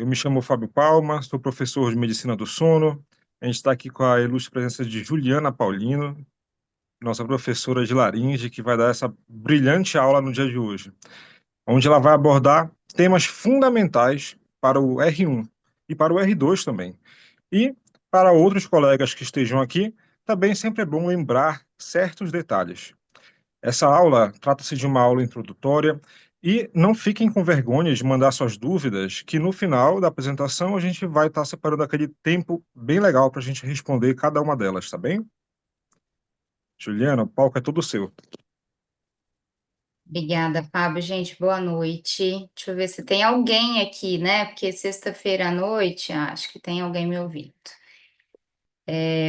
Eu me chamo Fábio Palma, sou professor de Medicina do Sono. A gente está aqui com a ilustre presença de Juliana Paulino, nossa professora de laringe, que vai dar essa brilhante aula no dia de hoje, onde ela vai abordar temas fundamentais para o R1 e para o R2 também. E para outros colegas que estejam aqui, também sempre é bom lembrar certos detalhes. Essa aula trata-se de uma aula introdutória e não fiquem com vergonha de mandar suas dúvidas, que no final da apresentação a gente vai estar separando aquele tempo bem legal para a gente responder cada uma delas, tá bem? Juliana, o palco é todo seu. Obrigada, Fábio. Gente, boa noite. Deixa eu ver se tem alguém aqui, né? Porque sexta-feira à noite, acho que tem alguém me ouvindo.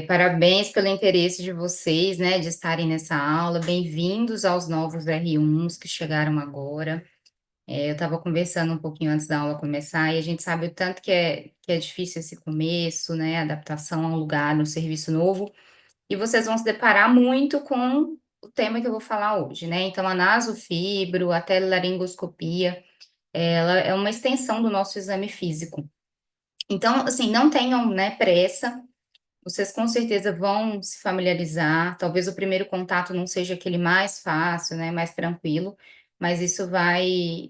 Parabéns pelo interesse de vocês, né, de estarem nessa aula. Bem-vindos aos novos R1s que chegaram agora. Eu estava conversando um pouquinho antes da aula começar e a gente sabe o tanto que é difícil esse começo, né? Adaptação a um lugar, um serviço novo. E vocês vão se deparar muito com o tema que eu vou falar hoje, né? Então, a nasofibro, a telelaringoscopia, ela é uma extensão do nosso exame físico. Então, assim, não tenham, né, pressa, vocês com certeza vão se familiarizar. Talvez o primeiro contato não seja aquele mais fácil, né, mais tranquilo, mas isso vai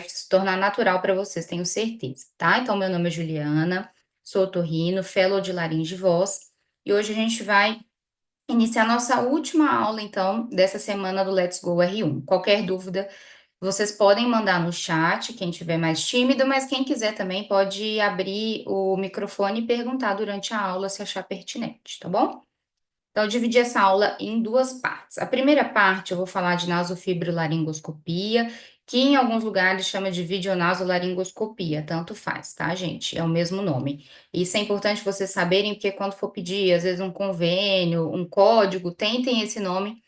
se tornar natural para vocês, tenho certeza, tá? Então, meu nome é Juliana, sou otorrino, fellow de laringe e voz, e hoje a gente vai iniciar nossa última aula, então, dessa semana do Let's Go R1. Qualquer dúvida, vocês podem mandar no chat, quem tiver mais tímido, mas quem quiser também pode abrir o microfone e perguntar durante a aula se achar pertinente, tá bom? Então, eu dividi essa aula em duas partes. A primeira parte eu vou falar de nasofibrolaringoscopia, que em alguns lugares chama de videonasolaringoscopia, tanto faz, tá, gente? É o mesmo nome. Isso é importante vocês saberem, porque quando for pedir, às vezes, um convênio, um código, tentem esse nome,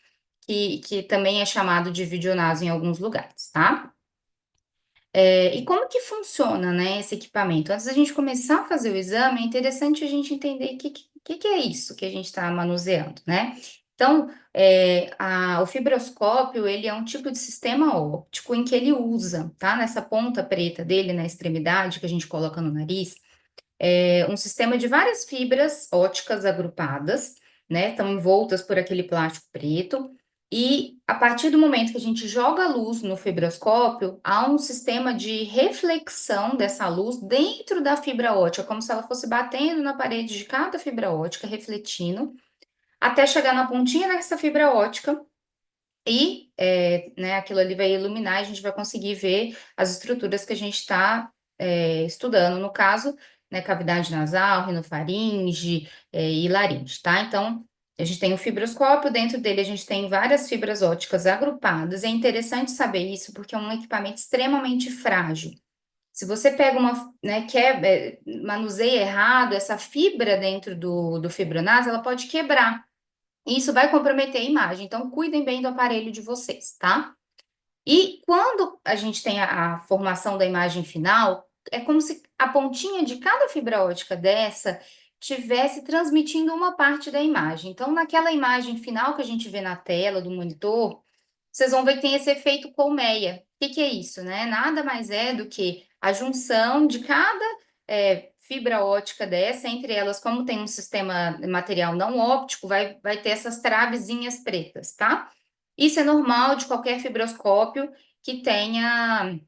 que também é chamado de videonaso em alguns lugares, tá? E como que funciona, né, esse equipamento? Antes da gente começar a fazer o exame, é interessante a gente entender o que é isso que a gente está manuseando, né? Então, o fibroscópio, ele é um tipo de sistema óptico em que ele usa, tá? Nessa ponta preta dele, na extremidade, que a gente coloca no nariz, um sistema de várias fibras óticas agrupadas, né? Estão envoltas por aquele plástico preto. E a partir do momento que a gente joga a luz no fibroscópio, há um sistema de reflexão dessa luz dentro da fibra ótica, como se ela fosse batendo na parede de cada fibra ótica, refletindo, até chegar na pontinha dessa fibra ótica e, né, aquilo ali vai iluminar e a gente vai conseguir ver as estruturas que a gente está estudando, no caso, né, cavidade nasal, rinofaringe, e laringe, tá? Então, a gente tem o fibroscópio, dentro dele a gente tem várias fibras óticas agrupadas. É interessante saber isso porque é um equipamento extremamente frágil. Se você pega uma, né, manuseia errado, essa fibra dentro do fibronaso, ela pode quebrar. E isso vai comprometer a imagem. Então, cuidem bem do aparelho de vocês, tá? E quando a gente tem a formação da imagem final, é como se a pontinha de cada fibra ótica dessa tivesse transmitindo uma parte da imagem. Então, naquela imagem final que a gente vê na tela do monitor, vocês vão ver que tem esse efeito colmeia. O que é isso, né? Nada mais é do que a junção de cada fibra ótica dessa, entre elas, como tem um sistema material não óptico, vai ter essas travezinhas pretas, tá? Isso é normal de qualquer fibroscópio que tenha,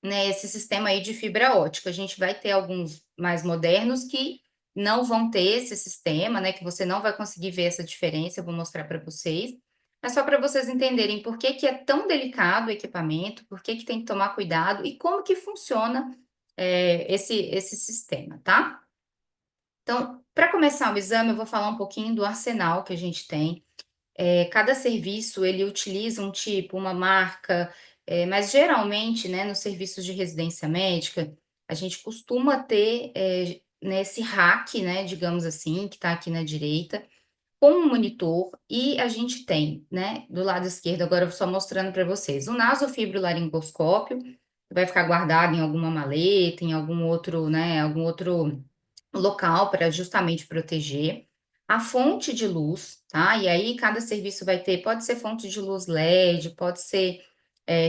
né, esse sistema aí de fibra ótica. A gente vai ter alguns mais modernos que não vão ter esse sistema, né, que você não vai conseguir ver essa diferença, eu vou mostrar para vocês. Mas só para vocês entenderem por que que é tão delicado o equipamento, por que que tem que tomar cuidado e como que funciona esse sistema, tá? Então, para começar o exame, eu vou falar um pouquinho do arsenal que a gente tem. Cada serviço ele utiliza um tipo, uma marca, mas geralmente, né, nos serviços de residência médica, a gente costuma ter né, esse rack, né, digamos assim, que está aqui na direita, com um monitor, e a gente tem, né, do lado esquerdo, agora eu só mostrando para vocês, o nasofibrolaringoscópio, que vai ficar guardado em alguma maleta, em algum outro local para justamente proteger. A fonte de luz, tá? E aí cada serviço vai ter, pode ser fonte de luz LED, pode ser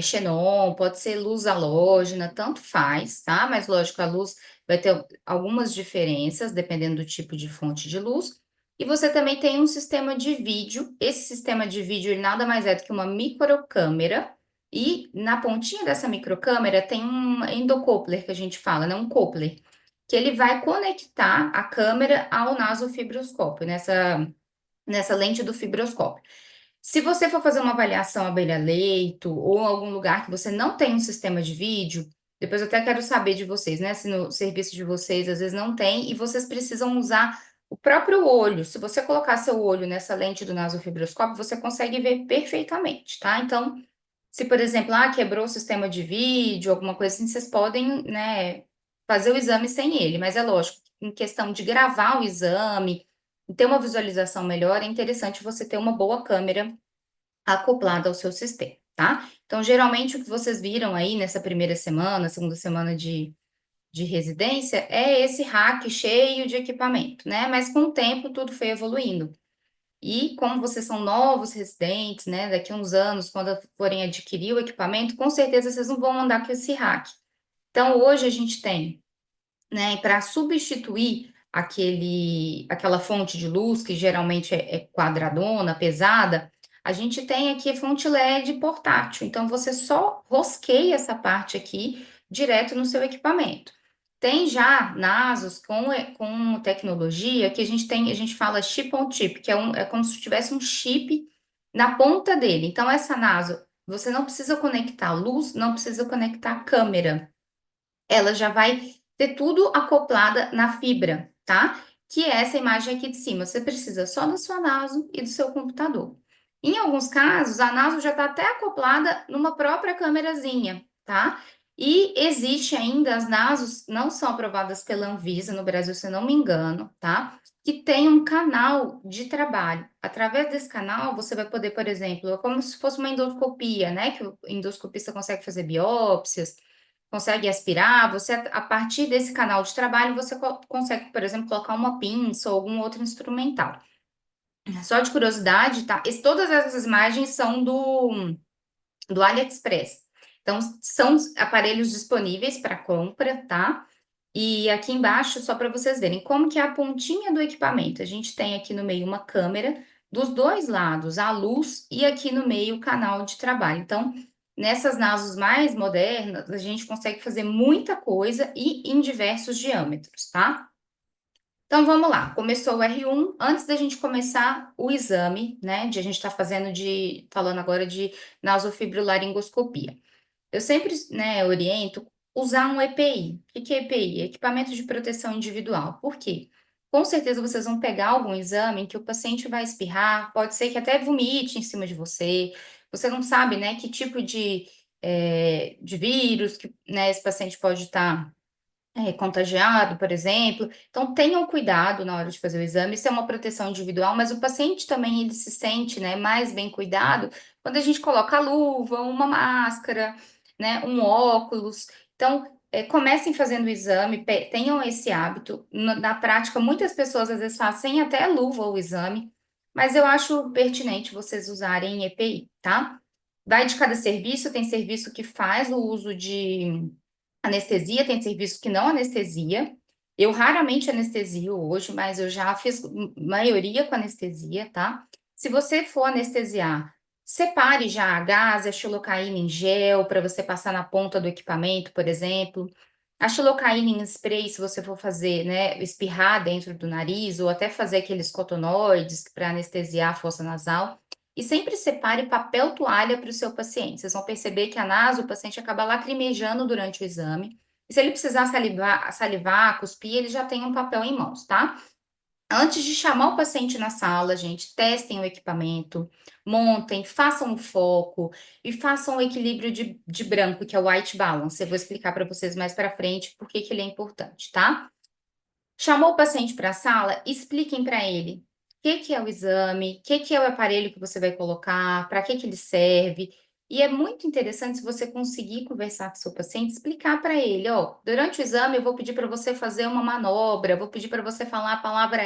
xenon, pode ser luz halógena, tanto faz, tá? Mas lógico, a luz vai ter algumas diferenças dependendo do tipo de fonte de luz. E você também tem um sistema de vídeo. Esse sistema de vídeo, ele nada mais é do que uma microcâmera. E na pontinha dessa microcâmera tem um endocoupler que a gente fala, né? Um coupler, que ele vai conectar a câmera ao nasofibroscópio, nessa lente do fibroscópio. Se você for fazer uma avaliação abelha-leito ou algum lugar que você não tem um sistema de vídeo, depois eu até quero saber de vocês, né? Se no serviço de vocês às vezes não tem e vocês precisam usar o próprio olho. Se você colocar seu olho nessa lente do nasofibroscópio, você consegue ver perfeitamente, tá? Então, se por exemplo, quebrou o sistema de vídeo, alguma coisa assim, vocês podem, né, fazer o exame sem ele, mas é lógico, em questão de gravar o exame, e ter uma visualização melhor, é interessante você ter uma boa câmera acoplada ao seu sistema, tá? Então, geralmente, o que vocês viram aí nessa primeira semana, segunda semana de residência, é esse rack cheio de equipamento, né? Mas com o tempo, tudo foi evoluindo. E como vocês são novos residentes, né? Daqui a uns anos, quando forem adquirir o equipamento, com certeza vocês não vão andar com esse rack. Então, hoje a gente tem, né? Para substituir aquela fonte de luz, que geralmente é quadradona, pesada, a gente tem aqui a fonte LED portátil. Então, você só rosqueia essa parte aqui direto no seu equipamento. Tem já nasos com tecnologia que a gente fala chip on chip, que é como se tivesse um chip na ponta dele. Então, essa naso, você não precisa conectar luz, não precisa conectar câmera, ela já vai ter tudo acoplada na fibra, tá? Que é essa imagem aqui de cima. Você precisa só da sua naso e do seu computador. Em alguns casos, a naso já está até acoplada numa própria câmerazinha, tá? E existe ainda, as nasos não são aprovadas pela Anvisa no Brasil, se eu não me engano, tá? Que tem um canal de trabalho. Através desse canal, você vai poder, por exemplo, é como se fosse uma endoscopia, né? Que o endoscopista consegue fazer biópsias, consegue aspirar, você, a partir desse canal de trabalho, você consegue, por exemplo, colocar uma pinça ou algum outro instrumental. Só de curiosidade, tá? Todas essas imagens são do AliExpress. Então, são aparelhos disponíveis para compra, tá? E aqui embaixo, só para vocês verem como que é a pontinha do equipamento. A gente tem aqui no meio uma câmera, dos dois lados a luz e aqui no meio o canal de trabalho. Então, nessas nasos mais modernas, a gente consegue fazer muita coisa e em diversos diâmetros, tá? Então, vamos lá. Começou o R1. Antes da gente começar o exame, né, a gente está falando agora de nasofibrilaringoscopia. Eu sempre, né, oriento usar um EPI. O que é EPI? Equipamento de proteção individual. Por quê? Com certeza vocês vão pegar algum exame em que o paciente vai espirrar, pode ser que até vomite em cima de você. Você não sabe, né, que tipo de vírus que, né, esse paciente pode estar contagiado, por exemplo. Então, tenham cuidado na hora de fazer o exame. Isso é uma proteção individual, mas o paciente também ele se sente, né, mais bem cuidado quando a gente coloca a luva, uma máscara, né, um óculos. Então, comecem fazendo o exame, tenham esse hábito. Na prática, muitas pessoas às vezes fazem até luva o exame, mas eu acho pertinente vocês usarem EPI, tá? Vai de cada serviço, tem serviço que faz o uso de anestesia, tem serviço que não anestesia. Eu raramente anestesio hoje, mas eu já fiz maioria com anestesia, tá? Se você for anestesiar, separe já a gás, a xilocaína em gel para você passar na ponta do equipamento, por exemplo. A xilocaína em spray, se você for fazer, né, espirrar dentro do nariz ou até fazer aqueles cotonoides para anestesiar a fossa nasal. E sempre separe papel toalha para o seu paciente. Vocês vão perceber que a naso, o paciente acaba lacrimejando durante o exame. E se ele precisar salivar, cuspir, ele já tem um papel em mãos, tá? Antes de chamar o paciente na sala, gente, testem o equipamento, montem, façam o foco e façam o equilíbrio de branco, que é o white balance. Eu vou explicar para vocês mais para frente por que que ele é importante, tá? Chamou o paciente para a sala, expliquem para ele o que que é o exame, o que que é o aparelho que você vai colocar, para que que ele serve. E é muito interessante se você conseguir conversar com o seu paciente, explicar para ele, ó, durante o exame eu vou pedir para você fazer uma manobra, vou pedir para você falar a palavra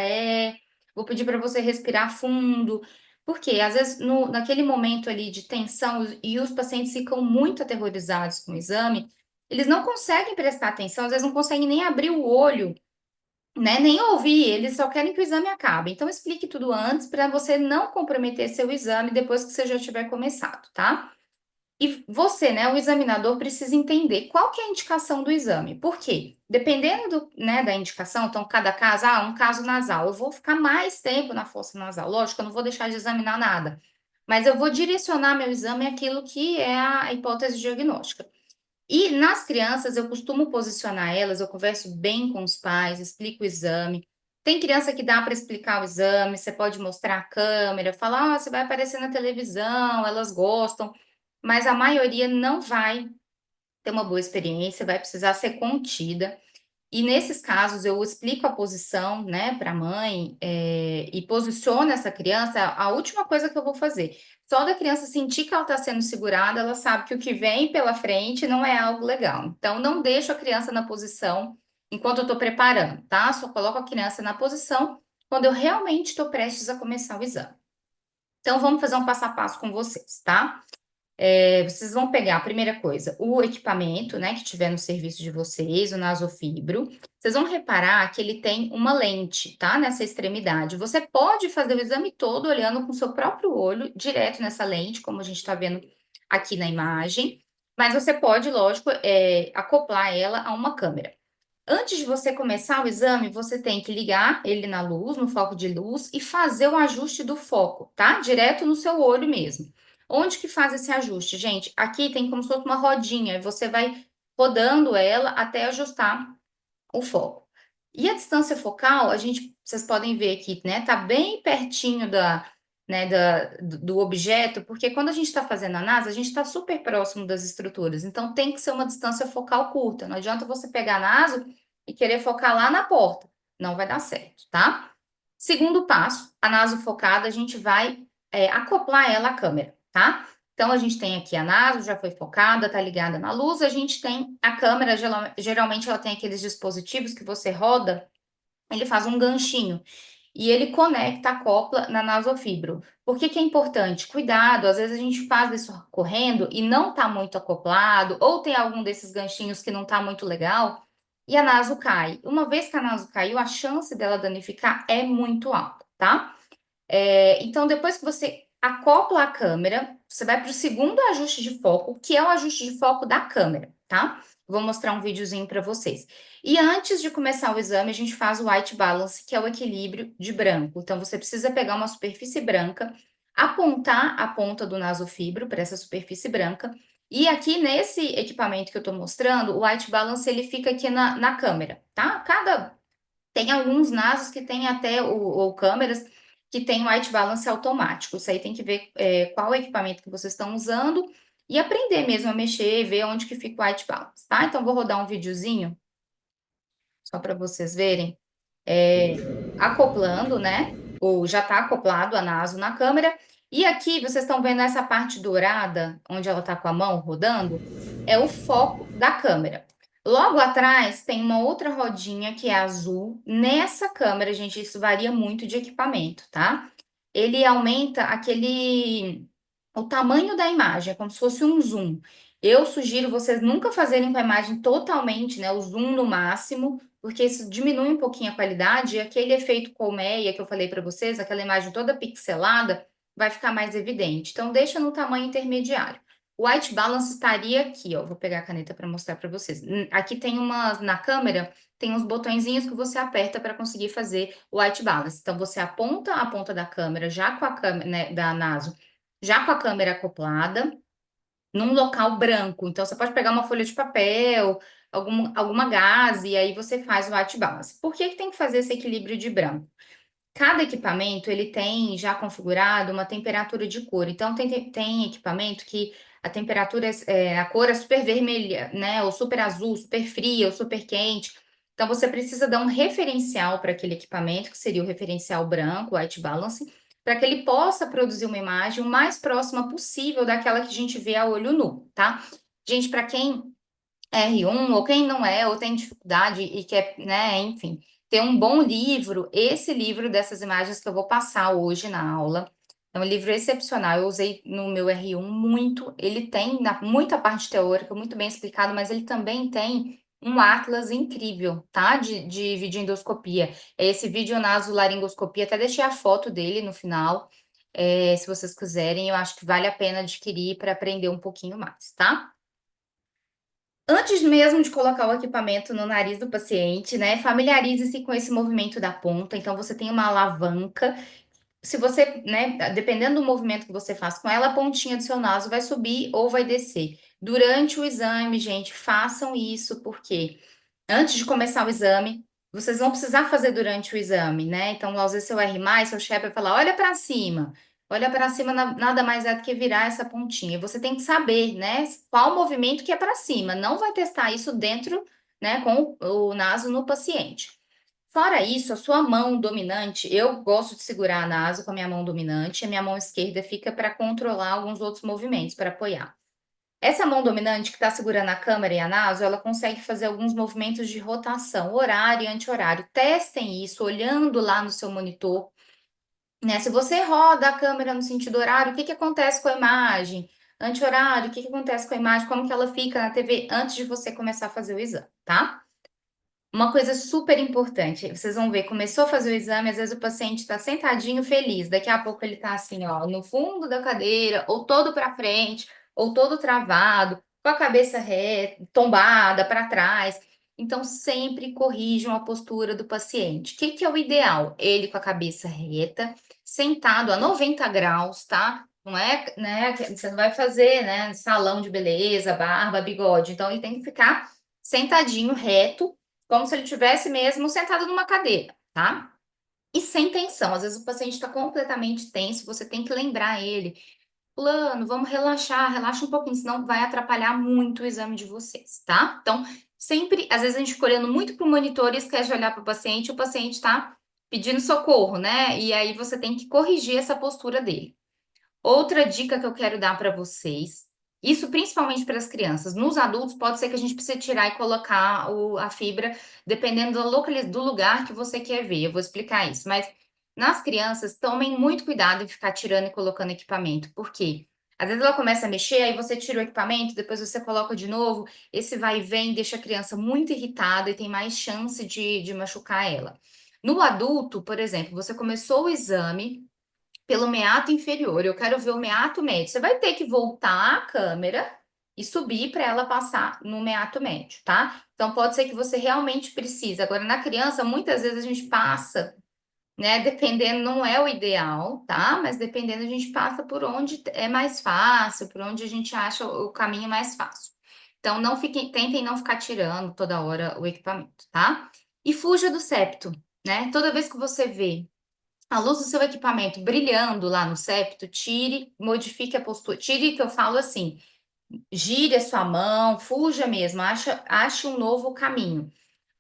vou pedir para você respirar fundo, Porque às vezes naquele momento ali de tensão e os pacientes ficam muito aterrorizados com o exame, eles não conseguem prestar atenção, às vezes não conseguem nem abrir o olho, né, nem ouvir, eles só querem que o exame acabe. Então explique tudo antes para você não comprometer seu exame depois que você já tiver começado, tá? E você, né, o examinador, precisa entender qual que é a indicação do exame. Por quê? Dependendo né, da indicação, então, cada caso, um caso nasal, eu vou ficar mais tempo na fossa nasal. Lógico, eu não vou deixar de examinar nada, mas eu vou direcionar meu exame àquilo que é a hipótese diagnóstica. E nas crianças, eu costumo posicionar elas, eu converso bem com os pais, explico o exame. Tem criança que dá para explicar o exame, você pode mostrar a câmera, falar, você vai aparecer na televisão, elas gostam, mas a maioria não vai ter uma boa experiência, vai precisar ser contida. E nesses casos, eu explico a posição, né, para a mãe, e posiciono essa criança, a última coisa que eu vou fazer. Só da criança sentir que ela está sendo segurada, ela sabe que o que vem pela frente não é algo legal. Então, não deixo a criança na posição enquanto eu estou preparando, tá? Só coloco a criança na posição quando eu realmente estou prestes a começar o exame. Então, vamos fazer um passo a passo com vocês, tá? Vocês vão pegar a primeira coisa, o equipamento, né, que tiver no serviço de vocês, o nasofibro. Vocês vão reparar que ele tem uma lente, tá, nessa extremidade. Você pode fazer o exame todo olhando com o seu próprio olho, direto nessa lente, como a gente está vendo aqui na imagem. Mas você pode, lógico, acoplar ela a uma câmera. Antes de você começar o exame, você tem que ligar ele na luz, no foco de luz, e fazer o ajuste do foco, tá? Direto no seu olho mesmo. Onde que faz esse ajuste, gente? Aqui tem como se fosse uma rodinha, e você vai rodando ela até ajustar o foco. E a distância focal, vocês podem ver aqui, né? Tá bem pertinho né, do objeto, porque quando a gente está fazendo a NASA, a gente está super próximo das estruturas. Então tem que ser uma distância focal curta. Não adianta você pegar a NASA e querer focar lá na porta. Não vai dar certo, tá? Segundo passo, a naso focada, a gente vai acoplar ela à câmera, tá? Então, a gente tem aqui a naso, já foi focada, tá ligada na luz. A gente tem a câmera, geralmente ela tem aqueles dispositivos que você roda, ele faz um ganchinho e ele conecta, acopla na nasofibro. Por que que é importante? Cuidado, às vezes a gente faz isso correndo e não tá muito acoplado, ou tem algum desses ganchinhos que não tá muito legal, e a naso cai. Uma vez que a naso caiu, a chance dela danificar é muito alta, tá? Então, depois que você acopla a câmera, você vai para o segundo ajuste de foco, que é o ajuste de foco da câmera, tá? Vou mostrar um videozinho para vocês. E antes de começar o exame, a gente faz o white balance, que é o equilíbrio de branco. Então, você precisa pegar uma superfície branca, apontar a ponta do nasofibro para essa superfície branca. E aqui nesse equipamento que eu estou mostrando, o white balance ele fica aqui na câmera, tá? Tem alguns nasos que tem até, ou câmeras, que tem o white balance automático. Isso aí tem que ver qual equipamento que vocês estão usando e aprender mesmo a mexer, ver onde que fica o white balance, tá? Então, vou rodar um videozinho, só para vocês verem, acoplando, né? Ou já está acoplado a naso na câmera. E aqui, vocês estão vendo essa parte dourada, onde ela está com a mão rodando, é o foco da câmera. Logo atrás tem uma outra rodinha que é azul. Nessa câmera, gente, isso varia muito de equipamento, tá? Ele aumenta o tamanho da imagem, é como se fosse um zoom. Eu sugiro vocês nunca fazerem com a imagem totalmente, né, o zoom no máximo, porque isso diminui um pouquinho a qualidade e aquele efeito colmeia que eu falei para vocês, aquela imagem toda pixelada, vai ficar mais evidente. Então, deixa no tamanho intermediário. O white balance estaria aqui, ó. Vou pegar a caneta para mostrar para vocês. Aqui tem na câmera, tem uns botõezinhos que você aperta para conseguir fazer o white balance. Então, você aponta a ponta da câmera, já com a câmera, né, da naso, já com a câmera acoplada, num local branco. Então, você pode pegar uma folha de papel, alguma gaze, e aí você faz o white balance. Por que que tem que fazer esse equilíbrio de branco? Cada equipamento, ele tem já configurado uma temperatura de cor. Então, tem equipamento que a temperatura, a cor é super vermelha, né? Ou super azul, super fria, ou super quente. Então, você precisa dar um referencial para aquele equipamento, que seria o referencial branco, white balance, para que ele possa produzir uma imagem o mais próxima possível daquela que a gente vê a olho nu, tá? Gente, para quem é R1, ou quem não é, ou tem dificuldade e quer, né, enfim, ter um bom livro, esse livro dessas imagens que eu vou passar hoje na aula, É um livro excepcional. Eu usei no meu R1 muito. Ele tem muita parte teórica, muito bem explicado, mas ele também tem um atlas incrível, tá? De videoendoscopia. É esse videonasolaringoscopia. Até deixei a foto dele no final. Se vocês quiserem, eu acho que vale a pena adquirir para aprender um pouquinho mais, tá? Antes mesmo de colocar o equipamento no nariz do paciente, né, familiarize-se com esse movimento da ponta. Então, você tem uma alavanca. Se você, né, dependendo do movimento que você faz com ela, a pontinha do seu naso vai subir ou vai descer. Durante o exame, gente, façam isso, porque antes de começar o exame, vocês vão precisar fazer durante o exame, né? Então, às vezes, seu R+, seu chefe vai falar, olha para cima. Olha para cima, nada mais é do que virar essa pontinha. Você tem que saber, né, qual movimento que é para cima. Não vai testar isso dentro, né, com o naso no paciente. Fora isso, a sua mão dominante, eu gosto de segurar a naso com a minha mão dominante, a minha mão esquerda fica para controlar alguns outros movimentos, para apoiar. Essa mão dominante que está segurando a câmera e a naso, ela consegue fazer alguns movimentos de rotação, horário e anti-horário. Testem isso olhando lá no seu monitor, né? Se você roda a câmera no sentido horário, o que que acontece com a imagem? Anti-horário, o que que acontece com a imagem? Como que ela fica na TV antes de você começar a fazer o exame, tá? Uma coisa super importante, vocês vão ver, começou a fazer o exame, às vezes o paciente está sentadinho feliz, daqui a pouco ele está assim, ó, no fundo da cadeira, ou todo para frente, ou todo travado, com a cabeça reta, tombada para trás. Então, sempre corrijam a postura do paciente. O que que é o ideal? Ele com a cabeça reta, sentado a 90 graus, tá? Não é, né? Você não vai fazer, né? Salão de beleza, barba, bigode. Então, ele tem que ficar sentadinho, reto, como se ele tivesse mesmo sentado numa cadeira, tá? E sem tensão. Às vezes o paciente está completamente tenso, você tem que lembrar ele. Fulano, vamos relaxar, relaxa um pouquinho, senão vai atrapalhar muito o exame de vocês, tá? Então, sempre, às vezes a gente fica olhando muito pro monitor e esquece de olhar pro paciente, o paciente tá pedindo socorro, né? E aí você tem que corrigir essa postura dele. Outra dica que eu quero dar para vocês, isso principalmente para as crianças. Nos adultos, pode ser que a gente precise tirar e colocar a fibra, dependendo do lugar que você quer ver. Eu vou explicar isso. Mas nas crianças, tomem muito cuidado em ficar tirando e colocando equipamento. Por quê? Às vezes ela começa a mexer, aí você tira o equipamento, depois você coloca de novo. Esse vai e vem deixa a criança muito irritada e tem mais chance de machucar ela. No adulto, por exemplo, você começou o exame pelo meato inferior, eu quero ver o meato médio. Você vai ter que voltar a câmera e subir para ela passar no meato médio, tá? Então pode ser que você realmente precise. Agora, na criança, muitas vezes a gente passa, né? Dependendo, não é o ideal, tá? Mas dependendo, a gente passa por onde é mais fácil, por onde a gente acha o caminho mais fácil. Então, não fiquem, tentem não ficar tirando toda hora o equipamento, tá? E fuja do septo, né? Toda vez que você vê a luz do seu equipamento brilhando lá no septo, tire, modifique a postura. Tire, que eu falo assim, gire a sua mão, fuja mesmo, ache um novo caminho.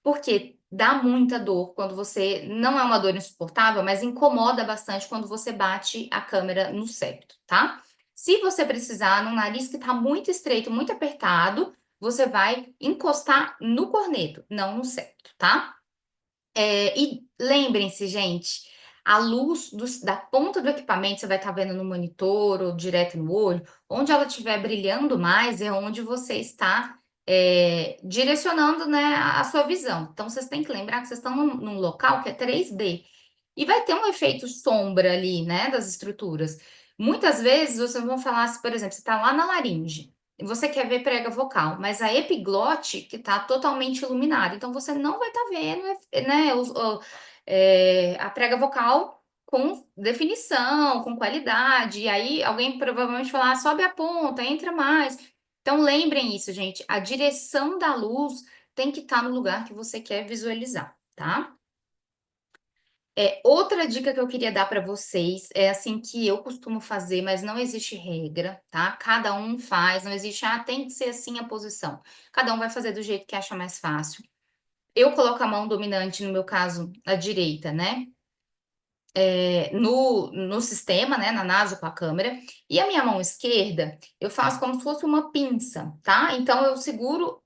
Porque dá muita dor quando você. Não é uma dor insuportável, mas incomoda bastante quando você bate a câmera no septo, tá? Se você precisar, num nariz que tá muito estreito, muito apertado, você vai encostar no corneto, não no septo, tá? E lembrem-se, gente, a luz da ponta do equipamento, você vai estar vendo no monitor ou direto no olho, onde ela estiver brilhando mais é onde você está direcionando, né, a sua visão. Então, vocês têm que lembrar que vocês estão num local que é 3D. E vai ter um efeito sombra ali, né, das estruturas. Muitas vezes vocês vão falar, por exemplo, você está lá na laringe e você quer ver prega vocal, mas a epiglote que está totalmente iluminada, então você não vai estar vendo, né, a prega vocal com definição, com qualidade. E aí alguém provavelmente falar, sobe a ponta, entra mais. Então lembrem isso, gente. A direção da luz tem que estar no lugar que você quer visualizar, tá? Outra dica que eu queria dar para vocês é assim que eu costumo fazer, mas não existe regra, tá? Cada um faz, não existe, tem que ser assim a posição. Cada um vai fazer do jeito que acha mais fácil. Eu coloco a mão dominante, no meu caso, a direita, né? No sistema, né? Na naso com a câmera. E a minha mão esquerda, eu faço como se fosse uma pinça, tá? Então eu seguro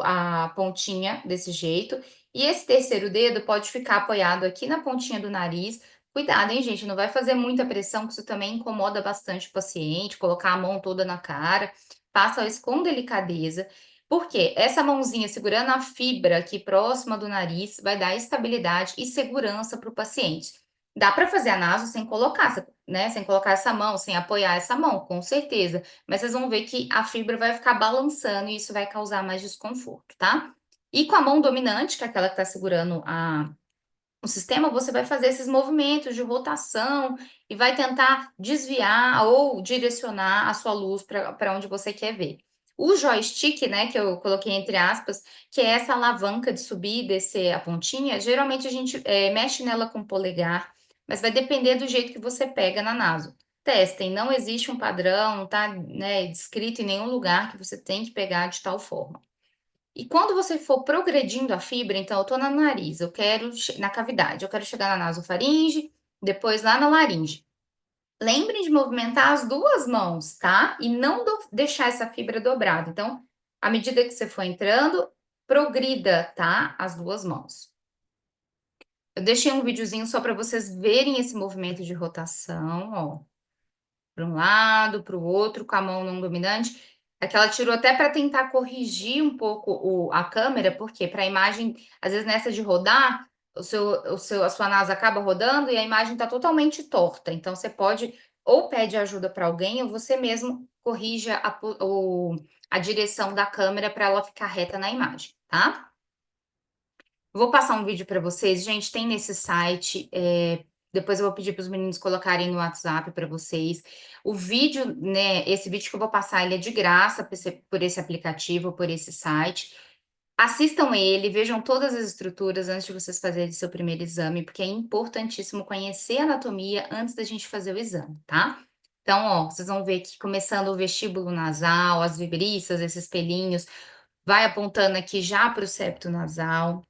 a pontinha desse jeito. E esse terceiro dedo pode ficar apoiado aqui na pontinha do nariz Cuidado, hein, gente, não vai fazer muita pressão, que isso também incomoda bastante o paciente, colocar a mão toda na cara. Faça isso com delicadeza, porque essa mãozinha segurando a fibra aqui próxima do nariz vai dar estabilidade e segurança para o paciente. Dá para fazer a naso sem colocar, né? Sem colocar essa mão, sem apoiar essa mão, com certeza. Mas vocês vão ver que a fibra vai ficar balançando e isso vai causar mais desconforto, tá? E com a mão dominante, que é aquela que está segurando o sistema, você vai fazer esses movimentos de rotação e vai tentar desviar ou direcionar a sua luz para onde você quer ver. O joystick, né, que eu coloquei entre aspas, que é essa alavanca de subir e descer a pontinha, geralmente a gente mexe nela com o polegar, mas vai depender do jeito que você pega na naso. Testem, não existe um padrão, não está, né, descrito em nenhum lugar que você tem que pegar de tal forma. E quando você for progredindo a fibra, então eu tô no nariz, eu quero na cavidade, eu quero chegar na nasofaringe, depois lá na laringe. Lembrem de movimentar as duas mãos, tá? E não deixar essa fibra dobrada. Então, à medida que você for entrando, progrida, tá? As duas mãos. Eu deixei um videozinho só para vocês verem esse movimento de rotação, ó. Para um lado, para o outro, com a mão não dominante. Aqui ela tirou até para tentar corrigir um pouco a câmera, porque para a imagem, às vezes nessa de rodar, a sua NASA acaba rodando e a imagem está totalmente torta. Então você pode ou pede ajuda para alguém ou você mesmo corrija a direção da câmera para ela ficar reta na imagem, tá? Vou passar um vídeo para vocês, gente, tem nesse site, depois eu vou pedir para os meninos colocarem no WhatsApp para vocês. O vídeo, né, esse vídeo que eu vou passar, ele é de graça por esse aplicativo, por esse site. Assistam ele, vejam todas as estruturas antes de vocês fazerem seu primeiro exame, porque é importantíssimo conhecer a anatomia antes da gente fazer o exame, tá? Então, ó, vocês vão ver aqui começando o vestíbulo nasal, as vibriças, esses pelinhos, vai apontando aqui já para o septo nasal.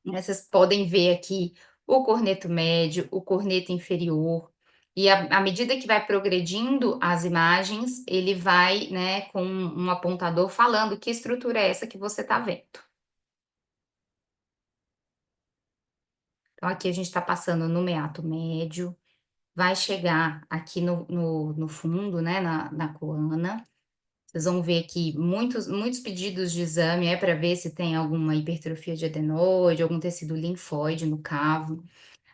Vocês podem ver aqui o corneto médio, o corneto inferior, e à medida que vai progredindo as imagens, ele vai, né, com um apontador falando que estrutura é essa que você está vendo. Então, aqui a gente está passando no meato médio, vai chegar aqui no fundo, né, na coana. Vocês vão ver aqui muitos pedidos de exame é para ver se tem alguma hipertrofia de adenoide, algum tecido linfóide no cavo.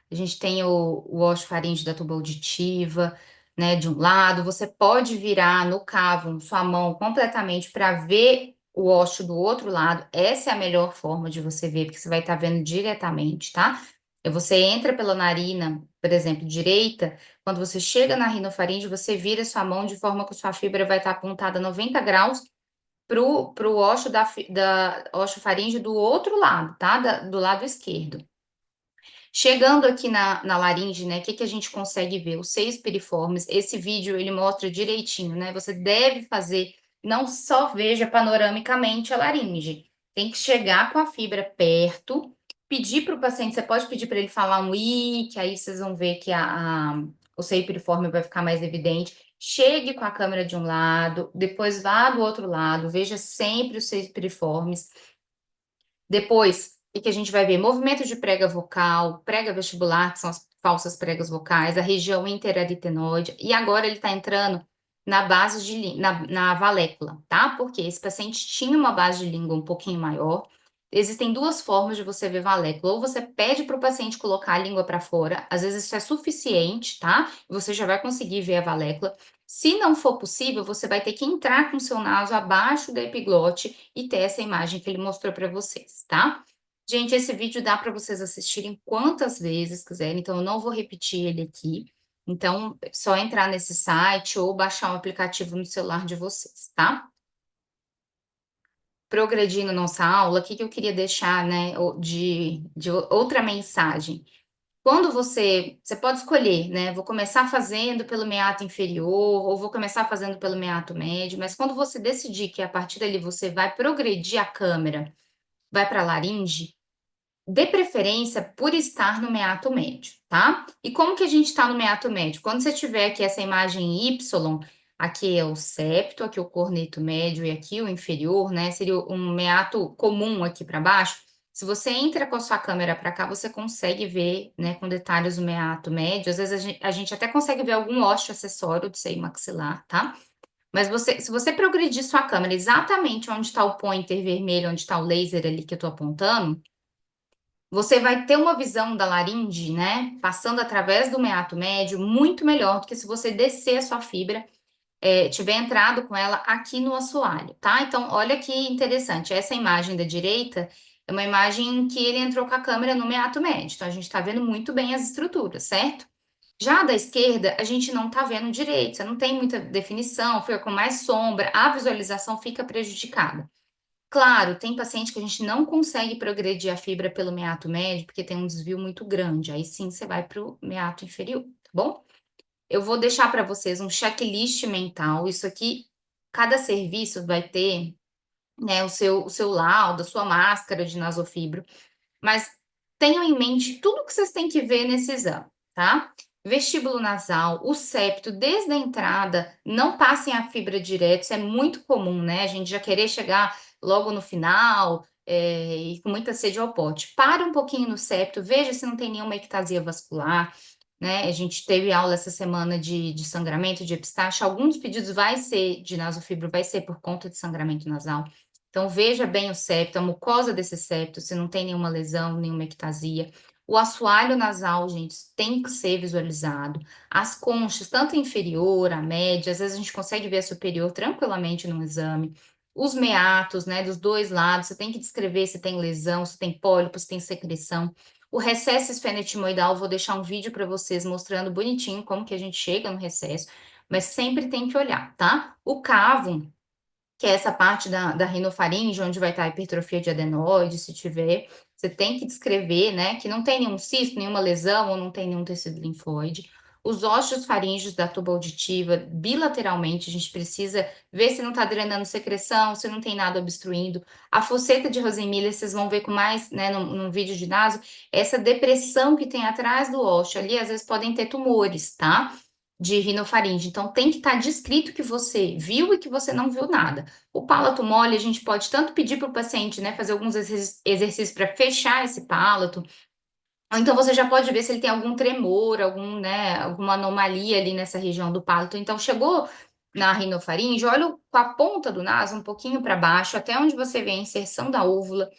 A gente tem o orofaringe da tuba auditiva, né, de um lado. Você pode virar no cavo sua mão completamente para ver o ósseo do outro lado. Essa é a melhor forma de você ver, porque você vai estar vendo diretamente, tá? E você entra pela narina, por exemplo, direita, quando você chega na rinofaringe, você vira sua mão de forma que sua fibra vai estar apontada 90 graus pro ósseo da orofaringe do outro lado, tá? Do lado esquerdo. Chegando aqui na laringe, né, o que a gente consegue ver? Os seios piriformes, esse vídeo ele mostra direitinho, né? Você deve fazer, não só veja panoramicamente a laringe, tem que chegar com a fibra perto, pedir para o paciente, você pode pedir para ele falar um i, que aí vocês vão ver que o seio piriforme vai ficar mais evidente. Chegue com a câmera de um lado, depois vá do outro lado, veja sempre os seios piriformes. Depois, o que a gente vai ver? Movimento de prega vocal, prega vestibular, que são as falsas pregas vocais, a região interaritenoide, e agora ele está entrando na base na valécula, tá? Porque esse paciente tinha uma base de língua um pouquinho maior. Existem duas formas de você ver valécula. Ou você pede para o paciente colocar a língua para fora, às vezes isso é suficiente, tá? Você já vai conseguir ver a valécula. Se não for possível, você vai ter que entrar com o seu naso abaixo da epiglote e ter essa imagem que ele mostrou para vocês, tá? Gente, esse vídeo dá para vocês assistirem quantas vezes quiserem, então eu não vou repetir ele aqui. Então, é só entrar nesse site ou baixar um aplicativo no celular de vocês, tá? Progredindo nossa aula, o que eu queria deixar, né, de outra mensagem? Quando você pode escolher, né? Vou começar fazendo pelo meato inferior, ou vou começar fazendo pelo meato médio, mas quando você decidir que a partir dali você vai progredir a câmera, vai para a laringe, dê preferência por estar no meato médio, tá? E como que a gente está no meato médio? Quando você tiver aqui essa imagem Y, aqui é o septo, aqui o corneto médio e aqui o inferior, né? Seria um meato comum aqui para baixo. Se você entra com a sua câmera para cá, você consegue ver, né, com detalhes o meato médio. Às vezes a gente até consegue ver algum ósseo acessório do seio maxilar, tá? Mas se você progredir sua câmera exatamente onde está o pointer vermelho, onde está o laser ali que eu estou apontando, você vai ter uma visão da laringe, né, passando através do meato médio, muito melhor do que se você descer a sua fibra, tiver entrado com ela aqui no assoalho, tá? Então, olha que interessante, essa imagem da direita é uma imagem que ele entrou com a câmera no meato médio, então a gente está vendo muito bem as estruturas, certo? Já da esquerda, a gente não está vendo direito, você não tem muita definição, fica com mais sombra, a visualização fica prejudicada. Claro, tem paciente que a gente não consegue progredir a fibra pelo meato médio, porque tem um desvio muito grande. Aí sim você vai para o meato inferior, tá bom? Eu vou deixar para vocês um checklist mental. Isso aqui, cada serviço vai ter, né, o seu laudo, a sua máscara de nasofibro. Mas tenham em mente tudo que vocês têm que ver nesse exame, tá? Vestíbulo nasal, o septo, desde a entrada, não passem a fibra direto, isso é muito comum, né? A gente já querer chegar logo no final, e com muita sede ao pote. Para um pouquinho no septo, veja se não tem nenhuma ectasia vascular, né? A gente teve aula essa semana de sangramento de epistaxe, alguns pedidos vai ser de nasofibro, vai ser por conta de sangramento nasal. Então, veja bem o septo, a mucosa desse septo, se não tem nenhuma lesão, nenhuma ectasia. O assoalho nasal, gente, tem que ser visualizado. As conchas, tanto a inferior, a média, às vezes a gente consegue ver a superior tranquilamente no exame. Os meatos, né, dos dois lados, você tem que descrever se tem lesão, se tem pólipo, se tem secreção. O recesso esfenotimoidal, vou deixar um vídeo para vocês mostrando bonitinho como que a gente chega no recesso, mas sempre tem que olhar, tá? O cavo, que é essa parte da rinofaringe, onde vai estar a hipertrofia de adenoide, se tiver, você tem que descrever, né, que não tem nenhum cisto, nenhuma lesão ou não tem nenhum tecido linfóide. Os ósseos faríngeos da tuba auditiva, bilateralmente, a gente precisa ver se não está drenando secreção, se não tem nada obstruindo. A fosseta de Rosenmiller, vocês vão ver com mais, né, no vídeo de naso, essa depressão que tem atrás do ósseo ali, às vezes podem ter tumores, tá? De rinofaringe. Então, tem que estar descrito que você viu e que você não viu nada. O palato mole, a gente pode tanto pedir para o paciente, né, fazer alguns exercícios para fechar esse palato, ou então você já pode ver se ele tem algum tremor, né, alguma anomalia ali nessa região do palato. Então, chegou na rinofaringe, olha com a ponta do naso um pouquinho para baixo, até onde você vê a inserção da úvula.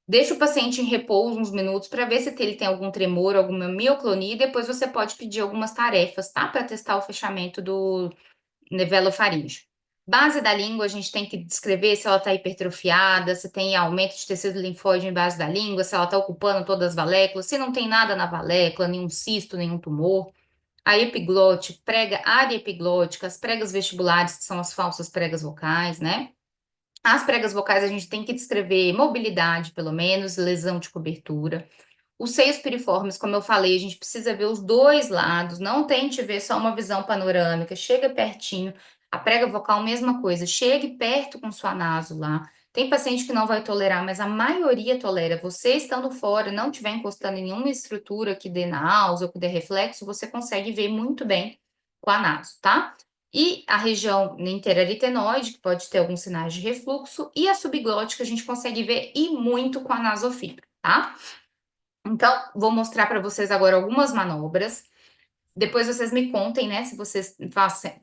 Deixa o paciente em repouso uns minutos para ver se ele tem algum tremor, alguma mioclonia, e depois você pode pedir algumas tarefas, tá? Para testar o fechamento do nevelofaríngeo. Base da língua, a gente tem que descrever se ela está hipertrofiada, se tem aumento de tecido linfóide em base da língua, se ela está ocupando todas as valéculas, se não tem nada na valécula, nenhum cisto, nenhum tumor. A epiglote, prega, área epiglótica, as pregas vestibulares, que são as falsas pregas vocais, né? As pregas vocais a gente tem que descrever mobilidade, pelo menos, lesão de cobertura. Os seios piriformes, como eu falei, a gente precisa ver os dois lados, não tente ver só uma visão panorâmica, chega pertinho. A prega vocal, mesma coisa, chegue perto com sua naso lá. Tem paciente que não vai tolerar, mas a maioria tolera. Você estando fora, não estiver encostando em nenhuma estrutura que dê náusea ou que dê reflexo, você consegue ver muito bem com a naso, tá? E a região interaritenoide, que pode ter alguns sinais de refluxo, e a subglótica a gente consegue ver e muito com a nasofibra, tá? Então, vou mostrar para vocês agora algumas manobras. Depois vocês me contem, né, se vocês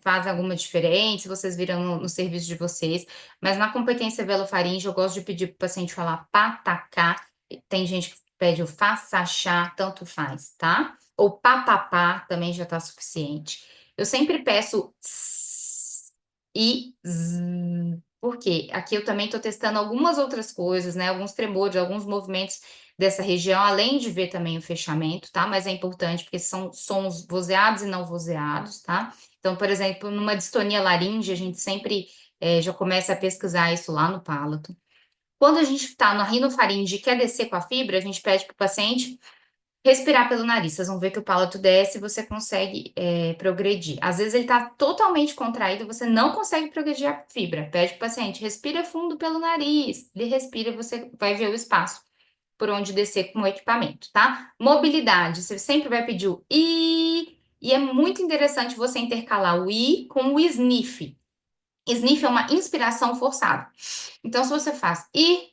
fazem alguma diferente, se vocês viram no serviço de vocês. Mas na competência velofaringe, eu gosto de pedir para o paciente falar patacá. Tem gente que pede o façachá, tanto faz, tá? Ou papapá, também já tá suficiente. Eu sempre peço ss e zzz, porque aqui eu também estou testando algumas outras coisas, né? Alguns tremores, alguns movimentos dessa região, além de ver também o fechamento, tá? Mas é importante porque são sons vozeados e não vozeados, tá? Então, por exemplo, numa distonia laringe, a gente sempre já começa a pesquisar isso lá no palato. Quando a gente está na rinofaringe e quer descer com a fibra, a gente pede para o paciente respirar pelo nariz. Vocês vão ver que o palato desce e você consegue progredir. Às vezes ele está totalmente contraído, você não consegue progredir a fibra. Pede para o paciente, respira fundo pelo nariz. Ele respira e você vai ver o espaço por onde descer com o equipamento, tá? Mobilidade, você sempre vai pedir o I, e é muito interessante você intercalar o I com o sniff. Sniff é uma inspiração forçada. Então, se você faz I,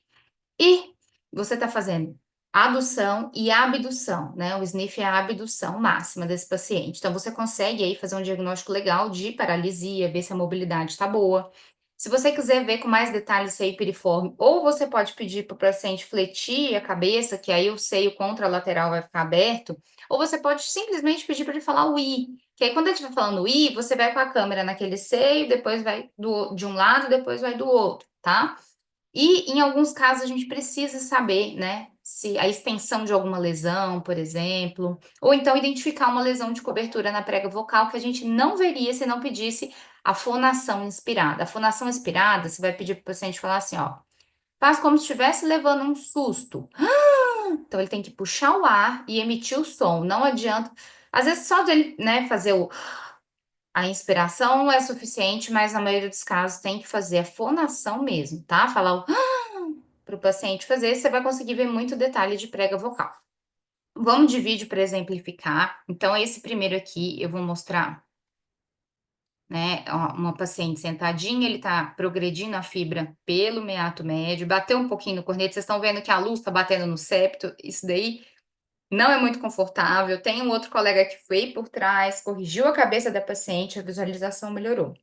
você está fazendo adução e abdução, né? O sniff é a abdução máxima desse paciente. Então, você consegue aí fazer um diagnóstico legal de paralisia, ver se a mobilidade está boa. Se você quiser ver com mais detalhes se é hiperiforme, ou você pode pedir para o paciente fletir a cabeça, que aí o seio contralateral vai ficar aberto, ou você pode simplesmente pedir para ele falar o I, que aí quando ele estiver falando o I, você vai com a câmera naquele seio, depois vai de um lado, depois vai do outro, tá? E em alguns casos a gente precisa saber, né, se a extensão de alguma lesão, por exemplo, ou então identificar uma lesão de cobertura na prega vocal que a gente não veria se não pedisse a fonação inspirada. A fonação inspirada, você vai pedir para o paciente falar assim, ó, faz como se estivesse levando um susto. Então ele tem que puxar o ar e emitir o som. Não adianta, às vezes só dele, né, fazer a inspiração é suficiente, mas na maioria dos casos tem que fazer a fonação mesmo, tá? Falar o para o paciente fazer, você vai conseguir ver muito detalhe de prega vocal. Vamos de vídeo para exemplificar. Então, esse primeiro aqui eu vou mostrar, né? Uma paciente sentadinha, ele tá progredindo a fibra pelo meato médio, bateu um pouquinho no corneto. Vocês estão vendo que a luz tá batendo no septo, isso daí não é muito confortável. Tem um outro colega que foi por trás, corrigiu a cabeça da paciente, a visualização melhorou.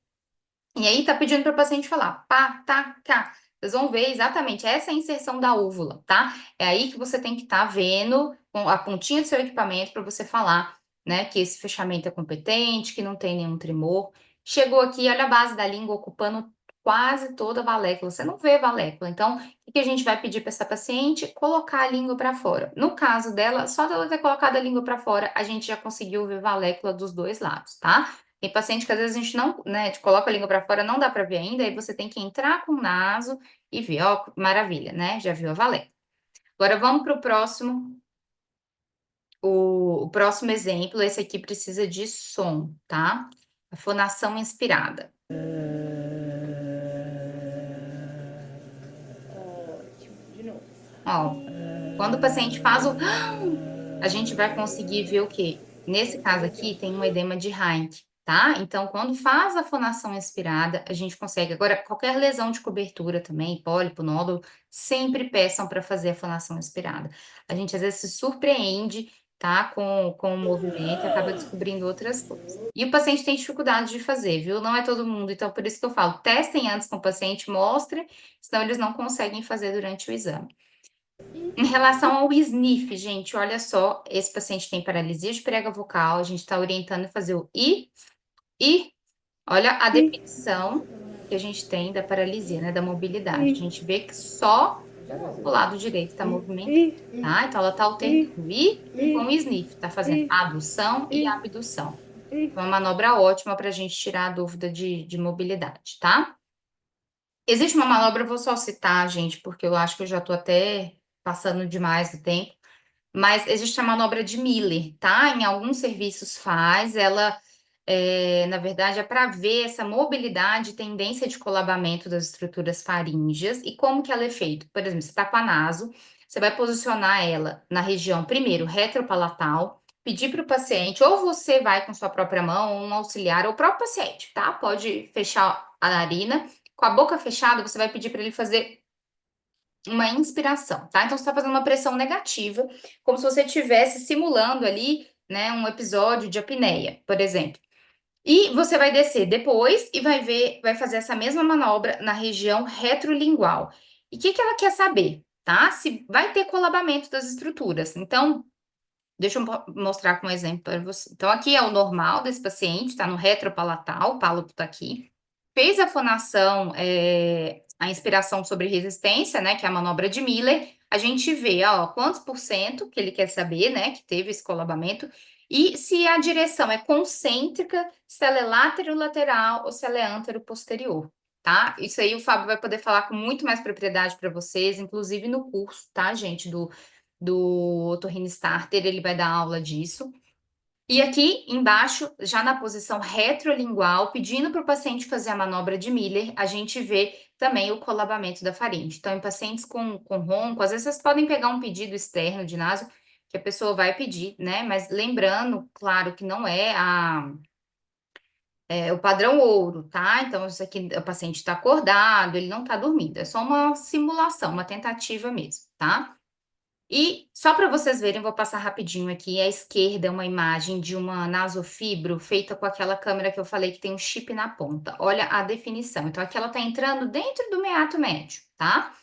E aí tá pedindo para o paciente falar pá, tá, cá. Vocês vão ver exatamente essa é a inserção da úvula, tá? É aí que você tem que estar vendo com a pontinha do seu equipamento para você falar, né, que esse fechamento é competente, que não tem nenhum tremor. Chegou aqui, olha a base da língua ocupando quase toda a valécula. Você não vê valécula. Então, o que a gente vai pedir para essa paciente? Colocar a língua para fora. No caso dela, só dela ter colocado a língua para fora, a gente já conseguiu ver valécula dos dois lados, tá? Tem paciente que às vezes a gente não, né, te coloca a língua para fora, não dá para ver ainda, aí você tem que entrar com o naso e ver, ó, maravilha, né? Já viu a valé. Agora vamos para o próximo, o próximo exemplo, esse aqui precisa de som, tá? A fonação inspirada. Ó, quando o paciente faz o a gente vai conseguir ver o quê? Nesse caso aqui, tem um edema de Heinck, tá? Então, quando faz a fonação inspirada, a gente consegue. Agora, qualquer lesão de cobertura também, pólipo, nódulo, sempre peçam para fazer a fonação inspirada. A gente às vezes se surpreende, tá? Com o movimento e acaba descobrindo outras coisas. E o paciente tem dificuldade de fazer, viu? Não é todo mundo. Então, por isso que eu falo, testem antes com o paciente, mostrem, senão eles não conseguem fazer durante o exame. Em relação ao sniff, gente, olha só, esse paciente tem paralisia de prega vocal, a gente está orientando a fazer o I, olha a definição que a gente tem da paralisia, né, da mobilidade. A gente vê que só o lado direito está movimentado, tá? Então, ela está alternando I com o sniff, está fazendo adução e abdução. Uma manobra ótima para a gente tirar a dúvida de mobilidade, tá? Existe uma manobra, eu vou só citar, gente, porque eu acho que eu já estou até passando demais do tempo. Mas existe a manobra de Miller, tá? Em alguns serviços faz, ela, na verdade, é para ver essa mobilidade e tendência de colabamento das estruturas faríngeas e como que ela é feita. Por exemplo, você está com a naso, você vai posicionar ela na região, primeiro, retropalatal, pedir para o paciente, ou você vai com sua própria mão, ou um auxiliar, ou o próprio paciente, tá? Pode fechar a narina. Com a boca fechada, você vai pedir para ele fazer uma inspiração, tá? Então, você está fazendo uma pressão negativa, como se você estivesse simulando ali, né, um episódio de apneia, por exemplo. E você vai descer depois e vai ver, vai fazer essa mesma manobra na região retrolingual. E o que que ela quer saber, tá? Se vai ter colabamento das estruturas. Então, deixa eu mostrar com um exemplo para você. Então, aqui é o normal desse paciente, tá no retropalatal, o pálamo tá aqui. Fez a fonação, a inspiração sobre resistência, né, que é a manobra de Miller, a gente vê, ó, quantos por cento que ele quer saber, né, que teve esse colabamento, e se a direção é concêntrica, se ela é lateral ou se ela é antero-posterior, tá? Isso aí o Fábio vai poder falar com muito mais propriedade para vocês, inclusive no curso, tá, gente, do Otorrino Starter, ele vai dar aula disso. E aqui embaixo, já na posição retrolingual, pedindo para o paciente fazer a manobra de Miller, a gente vê também o colabamento da faringe. Então, em pacientes com ronco, às vezes vocês podem pegar um pedido externo de naso, que a pessoa vai pedir, né? Mas lembrando, claro, que não é o padrão ouro, tá? Então, isso aqui, o paciente está acordado, ele não está dormindo, é só uma simulação, uma tentativa mesmo, tá? E só para vocês verem, vou passar rapidinho aqui. À esquerda é uma imagem de uma nasofibro feita com aquela câmera que eu falei que tem um chip na ponta. Olha a definição. Então, aqui ela está entrando dentro do meato médio, tá?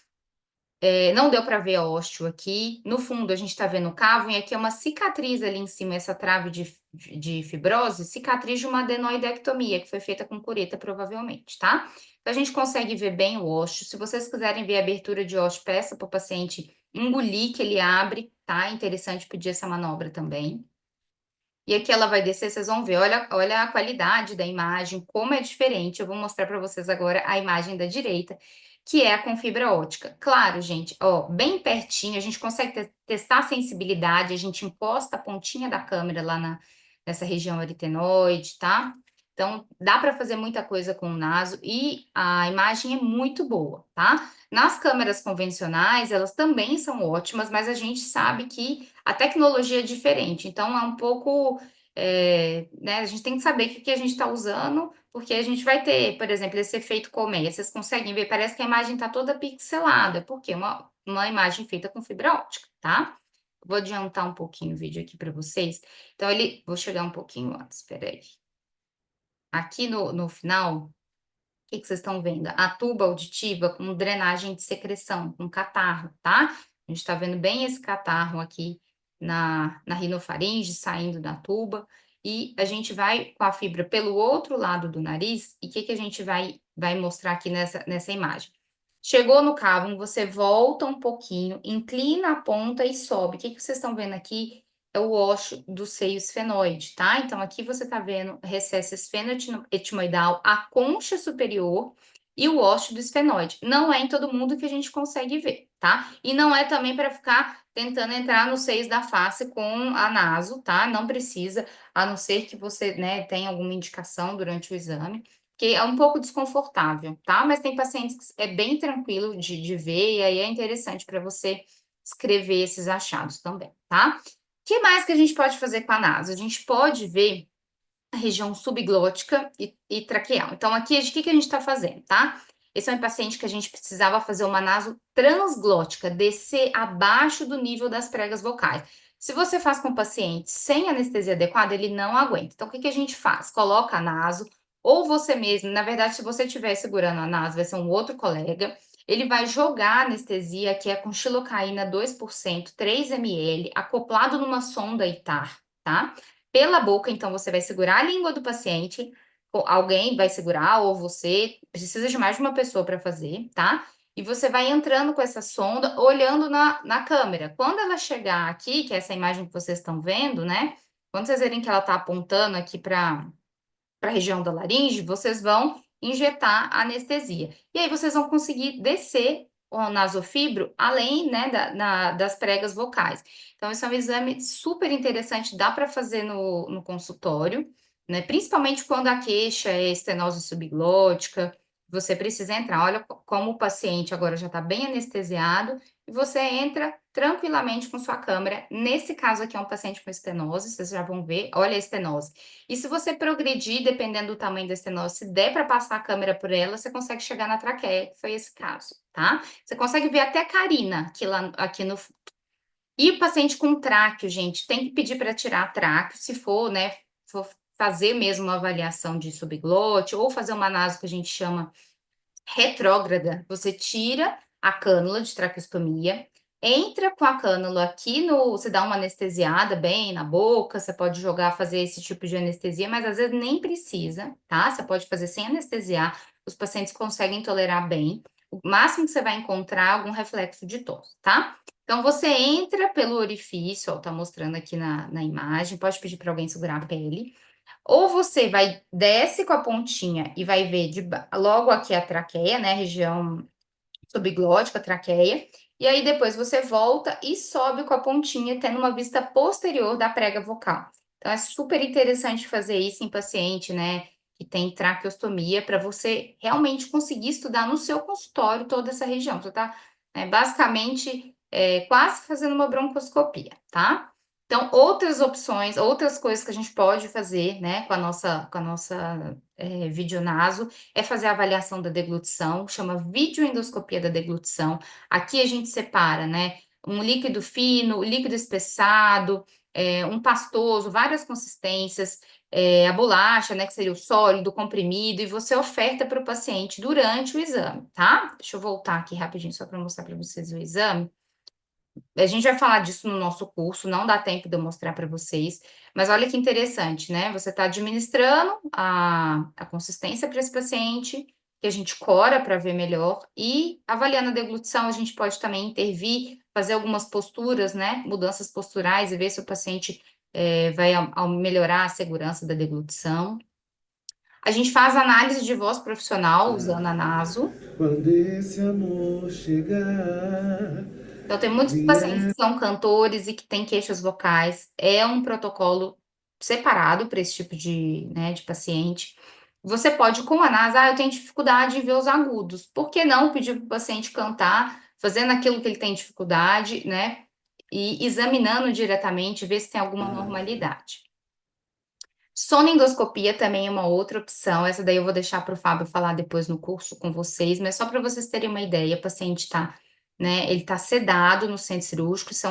Não deu para ver a ósteo aqui. No fundo, a gente está vendo o cavo, e aqui é uma cicatriz ali em cima, essa trave de fibrose, cicatriz de uma adenoidectomia, que foi feita com cureta, provavelmente, tá? Então, a gente consegue ver bem o ósteo. Se vocês quiserem ver a abertura de ósteo, peça para o paciente engolir, que ele abre, tá? É interessante pedir essa manobra também. E aqui ela vai descer, vocês vão ver, olha a qualidade da imagem, como é diferente. Eu vou mostrar para vocês agora a imagem da direita, que é a com fibra ótica. Claro, gente, ó, bem pertinho, a gente consegue testar a sensibilidade, a gente encosta a pontinha da câmera lá nessa região aritenoide, tá? Então, dá para fazer muita coisa com o naso e a imagem é muito boa, tá? Nas câmeras convencionais, elas também são ótimas, mas a gente sabe que a tecnologia é diferente, então é um pouco, né, a gente tem que saber o que a gente está usando, porque a gente vai ter, por exemplo, esse efeito colmeia. Vocês conseguem ver? Parece que a imagem está toda pixelada, porque é uma imagem feita com fibra óptica, tá? Vou adiantar um pouquinho o vídeo aqui para vocês. Então, vou chegar um pouquinho antes, espera aí. Aqui no final, o que vocês estão vendo? A tuba auditiva com drenagem de secreção, com catarro, tá? A gente está vendo bem esse catarro aqui na rinofaringe, saindo da tuba. E a gente vai com a fibra pelo outro lado do nariz. E o que a gente vai mostrar aqui nessa imagem? Chegou no cavo, você volta um pouquinho, inclina a ponta e sobe. O que vocês estão vendo aqui? É o ósseo do seio esfenoide, tá? Então, aqui você está vendo recesso esfenoetimoidal, a concha superior e o ósseo do esfenoide. Não é em todo mundo que a gente consegue ver, tá? E não é também para ficar tentando entrar nos seios da face com a naso, tá? Não precisa, a não ser que você, né, tenha alguma indicação durante o exame, que é um pouco desconfortável, tá? Mas tem pacientes que é bem tranquilo de ver, e aí é interessante para você escrever esses achados também, tá? Que mais que a gente pode fazer com a naso? A gente pode ver a região subglótica e traqueal. Então, aqui, o que a gente está fazendo, tá? Esse é um paciente que a gente precisava fazer uma naso transglótica, descer abaixo do nível das pregas vocais. Se você faz com o paciente sem anestesia adequada, ele não aguenta. Então, o que a gente faz? Coloca a naso, ou você mesmo, na verdade, se você estiver segurando a naso, vai ser um outro colega, ele vai jogar a anestesia, que é com xilocaína 2%, 3 ml, acoplado numa sonda ITAR, tá? Pela boca, então, você vai segurar a língua do paciente, alguém vai segurar, ou você, precisa de mais de uma pessoa para fazer, tá? E você vai entrando com essa sonda, olhando na câmera. Quando ela chegar aqui, que é essa imagem que vocês estão vendo, né? Quando vocês verem que ela está apontando aqui para a região da laringe, vocês vão injetar anestesia. E aí vocês vão conseguir descer o nasofibro além, né, das pregas vocais. Então, esse é um exame super interessante, dá para fazer no consultório, né? Principalmente quando a queixa é estenose subglótica, você precisa entrar. Olha como o paciente agora já está bem anestesiado e você entra tranquilamente com sua câmera. Nesse caso aqui é um paciente com estenose, vocês já vão ver, olha a estenose. E se você progredir, dependendo do tamanho da estenose, se der para passar a câmera por ela, você consegue chegar na traqueia, que foi esse caso, tá? Você consegue ver até a carina aqui no. E o paciente com tráqueo, gente, tem que pedir para tirar tráqueo, se for, né, for fazer mesmo uma avaliação de subglote ou fazer uma análise que a gente chama retrógrada, você tira a cânula de traqueostomia, entra com a cânula aqui você dá uma anestesiada bem na boca, você pode jogar, fazer esse tipo de anestesia, mas às vezes nem precisa, tá? Você pode fazer sem anestesiar, os pacientes conseguem tolerar bem. O máximo que você vai encontrar é algum reflexo de tosse, tá? Então, você entra pelo orifício, ó, tá mostrando aqui na imagem, pode pedir para alguém segurar a pele. Ou você desce com a pontinha e vai ver logo aqui a traqueia, né? Região subglótica, traqueia. E aí depois você volta e sobe com a pontinha, tendo uma vista posterior da prega vocal. Então é super interessante fazer isso em paciente, né? Que tem traqueostomia, para você realmente conseguir estudar no seu consultório toda essa região. Você tá, basicamente, quase fazendo uma broncoscopia, tá? Então, outras opções, outras coisas que a gente pode fazer, né, com a nossa videonaso, é fazer a avaliação da deglutição, chama videoendoscopia da deglutição. Aqui a gente separa, né, um líquido fino, líquido espessado, um pastoso, várias consistências, a bolacha, né, que seria o sólido, o comprimido, e você oferta para o paciente durante o exame, tá? Deixa eu voltar aqui rapidinho só para mostrar para vocês o exame. A gente vai falar disso no nosso curso, não dá tempo de eu mostrar para vocês, mas olha que interessante, né? Você está administrando a consistência para esse paciente, que a gente cora para ver melhor, e avaliando a deglutição, a gente pode também intervir, fazer algumas posturas, né? Mudanças posturais e ver se o paciente vai melhorar a segurança da deglutição. A gente faz análise de voz profissional usando a naso. Quando esse amor chegar, Então, tem muitos pacientes vier. que são cantores e que têm queixas vocais. É um protocolo separado para esse tipo de, né, de paciente. Você pode, com a NASA, eu tenho dificuldade em ver os agudos. Por que não pedir para o paciente cantar, fazendo aquilo que ele tem dificuldade, né? E examinando diretamente, ver se tem alguma normalidade. Sonendoscopia também é uma outra opção. Essa daí eu vou deixar para o Fábio falar depois no curso com vocês, mas só para vocês terem uma ideia, o paciente está, né, ele está sedado no centro cirúrgico, isso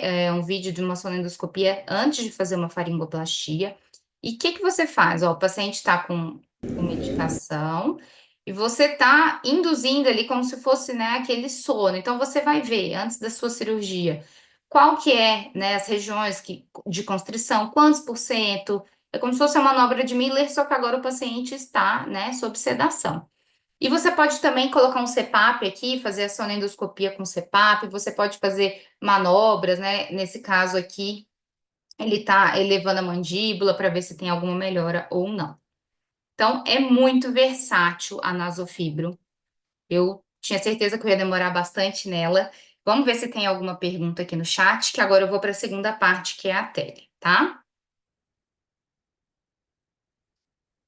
é um vídeo de uma sonendoscopia antes de fazer uma faringoplastia. E o que que você faz? Ó, o paciente está com medicação e você está induzindo ali como se fosse, né, aquele sono. Então você vai ver antes da sua cirurgia qual que é, né, as regiões de constrição, quantos por cento. É como se fosse uma manobra de Miller, só que agora o paciente está, né, sob sedação. E você pode também colocar um CPAP aqui, fazer a sonendoscopia com CPAP, você pode fazer manobras, né? Nesse caso aqui, ele está elevando a mandíbula para ver se tem alguma melhora ou não. Então, é muito versátil a nasofibro. Eu tinha certeza que eu ia demorar bastante nela. Vamos ver se tem alguma pergunta aqui no chat, que agora eu vou para a segunda parte, que é a tele, tá?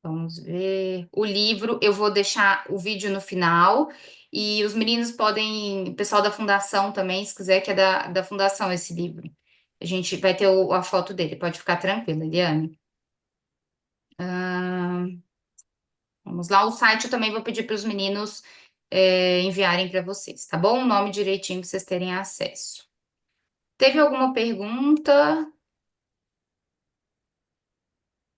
Vamos ver. O livro, eu vou deixar o vídeo no final. E os meninos podem, o pessoal da fundação também, se quiser, que é da fundação esse livro. A gente vai ter a foto dele, pode ficar tranquila, Eliane. Vamos lá, o site eu também vou pedir para os meninos enviarem para vocês, tá bom? O nome direitinho para vocês terem acesso. Teve alguma pergunta?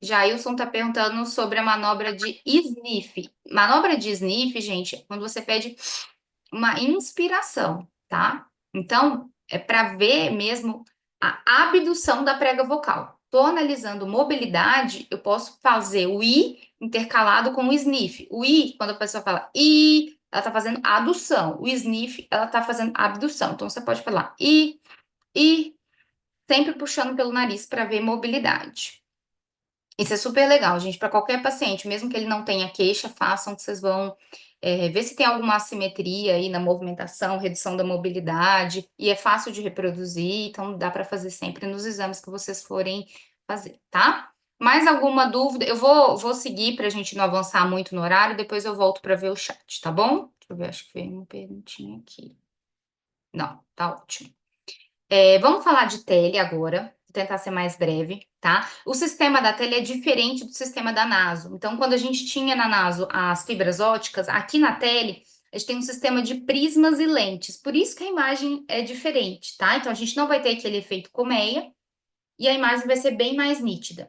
Jailson está perguntando sobre a manobra de sniff. Manobra de sniff, gente, é quando você pede uma inspiração, tá? Então, é para ver mesmo a abdução da prega vocal. Estou analisando mobilidade, eu posso fazer o I intercalado com o sniff. O I, quando a pessoa fala I, ela está fazendo adução. O sniff, ela está fazendo abdução. Então, você pode falar I, sempre puxando pelo nariz para ver mobilidade. Isso é super legal, gente, para qualquer paciente, mesmo que ele não tenha queixa, façam que vocês vão ver se tem alguma assimetria aí na movimentação, redução da mobilidade, e é fácil de reproduzir, então dá para fazer sempre nos exames que vocês forem fazer, tá? Mais alguma dúvida? Eu vou seguir para a gente não avançar muito no horário, depois eu volto para ver o chat, tá bom? Deixa eu ver, acho que veio uma perguntinha aqui. Não, tá ótimo. Vamos falar de tele agora, vou tentar ser mais breve, tá? O sistema da tele é diferente do sistema da naso. Então, quando a gente tinha na naso as fibras óticas, aqui na tele, a gente tem um sistema de prismas e lentes. Por isso que a imagem é diferente, tá? Então, a gente não vai ter aquele efeito colmeia e a imagem vai ser bem mais nítida.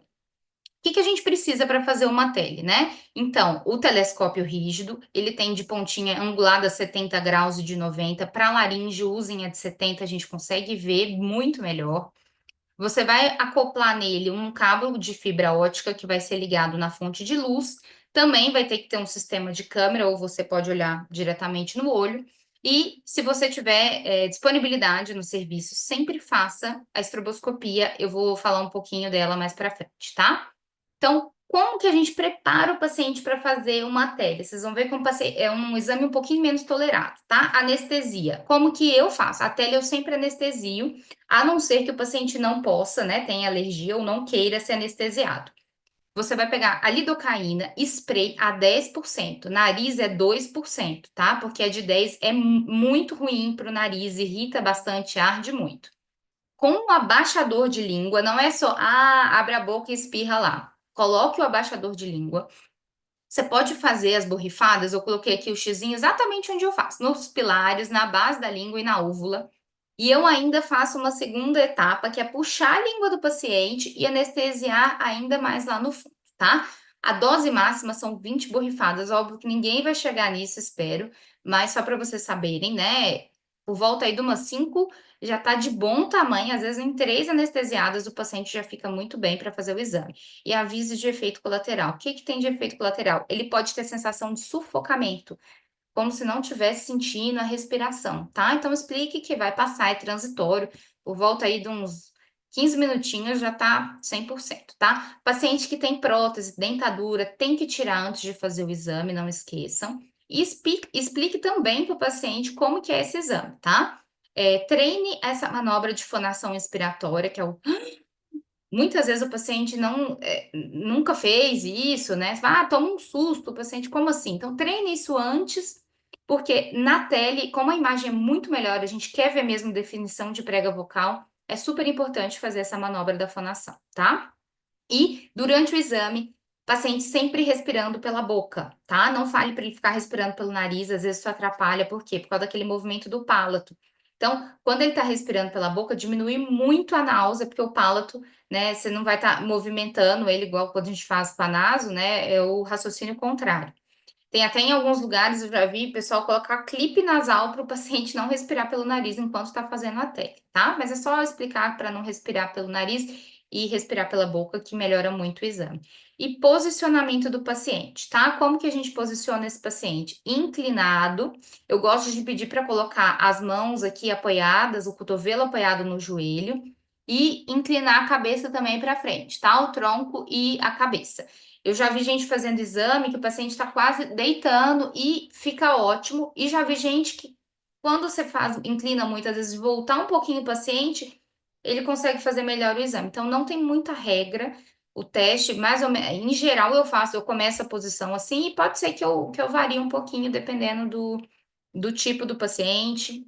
O que que a gente precisa para fazer uma tele, né? Então, o telescópio rígido, ele tem de pontinha angulada 70 graus e de 90. Para laringe, usem a de 70, a gente consegue ver muito melhor. Você vai acoplar nele um cabo de fibra ótica que vai ser ligado na fonte de luz. Também vai ter que ter um sistema de câmera, ou você pode olhar diretamente no olho. E se você tiver disponibilidade no serviço, sempre faça a estroboscopia. Eu vou falar um pouquinho dela mais para frente, tá? Então, como que a gente prepara o paciente para fazer uma tele? Vocês vão ver que é um exame um pouquinho menos tolerado, tá? Anestesia. Como que eu faço? A tele eu sempre anestesio, a não ser que o paciente não possa, né, tenha alergia ou não queira ser anestesiado. Você vai pegar a lidocaína, spray a 10%, nariz é 2%, tá? Porque a de 10 é muito ruim para o nariz, irrita bastante, arde muito. Com o abaixador de língua, não é só, abre a boca e espirra lá. Coloque o abaixador de língua. Você pode fazer as borrifadas, eu coloquei aqui o xizinho exatamente onde eu faço, nos pilares, na base da língua e na úvula. E eu ainda faço uma segunda etapa, que é puxar a língua do paciente e anestesiar ainda mais lá no fundo, tá? A dose máxima são 20 borrifadas. Óbvio que ninguém vai chegar nisso, espero, mas só para vocês saberem, né? Por volta aí de umas 5 já tá de bom tamanho. Às vezes, em 3 anestesiadas, o paciente já fica muito bem para fazer o exame. E aviso de efeito colateral. O que que tem de efeito colateral? Ele pode ter sensação de sufocamento, como se não tivesse sentindo a respiração, tá? Então, explique que vai passar, é transitório, por volta aí de uns 15 minutinhos já tá 100%, tá? Paciente que tem prótese, dentadura, tem que tirar antes de fazer o exame, não esqueçam. E explique também para o paciente como que é esse exame, tá? Treine essa manobra de fonação expiratória, que é o muitas vezes o paciente nunca fez isso, né? Toma um susto, o paciente, como assim? Então, treine isso antes, porque na tele, como a imagem é muito melhor, a gente quer ver mesmo definição de prega vocal, é super importante fazer essa manobra da fonação, tá? E durante o exame, paciente sempre respirando pela boca, tá? Não fale para ele ficar respirando pelo nariz, às vezes isso atrapalha, por quê? Por causa daquele movimento do palato. Então, quando ele está respirando pela boca, diminui muito a náusea, porque o palato, né, você não vai estar movimentando ele igual quando a gente faz com a naso, né? É o raciocínio contrário. Tem até em alguns lugares, eu já vi o pessoal colocar clipe nasal para o paciente não respirar pelo nariz enquanto está fazendo a técnica, tá? Mas é só explicar para não respirar pelo nariz e respirar pela boca, que melhora muito o exame. E posicionamento do paciente, tá? Como que a gente posiciona esse paciente? Inclinado. Eu gosto de pedir para colocar as mãos aqui apoiadas, o cotovelo apoiado no joelho e inclinar a cabeça também para frente, tá? O tronco e a cabeça. Eu já vi gente fazendo exame que o paciente está quase deitando e fica ótimo. E já vi gente que, quando você inclina muitas vezes, voltar um pouquinho o paciente, ele consegue fazer melhor o exame. Então, não tem muita regra. O teste, mais ou menos, em geral, eu começo a posição assim, e pode ser que eu varie um pouquinho, dependendo do tipo do paciente.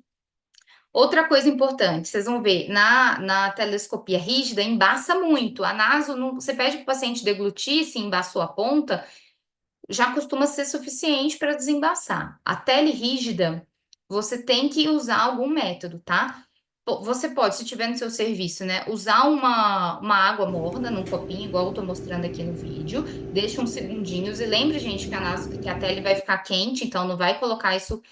Outra coisa importante, vocês vão ver, na telescopia rígida, embaça muito. A naso, você pede para o paciente deglutir, se embaçou a ponta, já costuma ser suficiente para desembaçar. A tele rígida, você tem que usar algum método, tá? Você pode, se tiver no seu serviço, né, usar uma água morna num copinho, igual eu tô mostrando aqui no vídeo, deixa uns segundinhos e lembre, gente, que a tele vai ficar quente, então não vai colocar isso,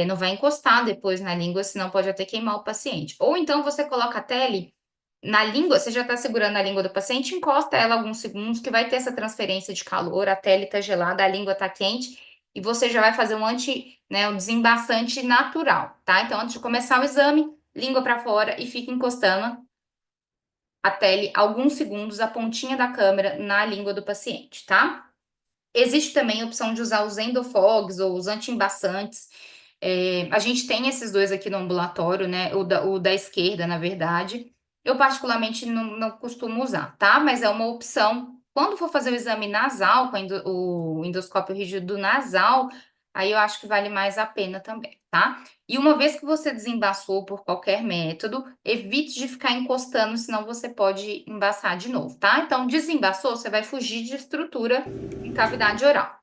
não vai encostar depois na língua, senão pode até queimar o paciente. Ou então você coloca a tele na língua, você já está segurando a língua do paciente, encosta ela alguns segundos, que vai ter essa transferência de calor, a pele está gelada, a língua está quente, e você já vai fazer um desembaçante natural, tá? Então, antes de começar o exame, língua para fora e fica encostando a pele alguns segundos, a pontinha da câmera na língua do paciente, tá? Existe também a opção de usar os endofogs ou os antiembaçantes. A gente tem esses dois aqui no ambulatório, né? O da esquerda, na verdade. Eu, particularmente, não costumo usar, tá? Mas é uma opção. Quando for fazer o exame nasal, com o endoscópio rígido nasal, aí eu acho que vale mais a pena também, tá? E uma vez que você desembaçou por qualquer método, evite de ficar encostando, senão você pode embaçar de novo, tá? Então, desembaçou, você vai fugir de estrutura em cavidade oral.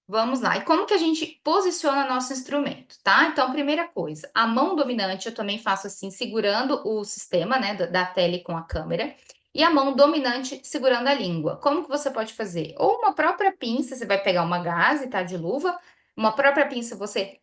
Vamos lá. E como que a gente posiciona nosso instrumento, tá? Então, primeira coisa, a mão dominante eu também faço assim, segurando o sistema, né, da tele com a câmera, e a mão dominante segurando a língua. Como que você pode fazer? Ou uma própria pinça, você vai pegar uma gaze, tá, de luva, uma própria pinça você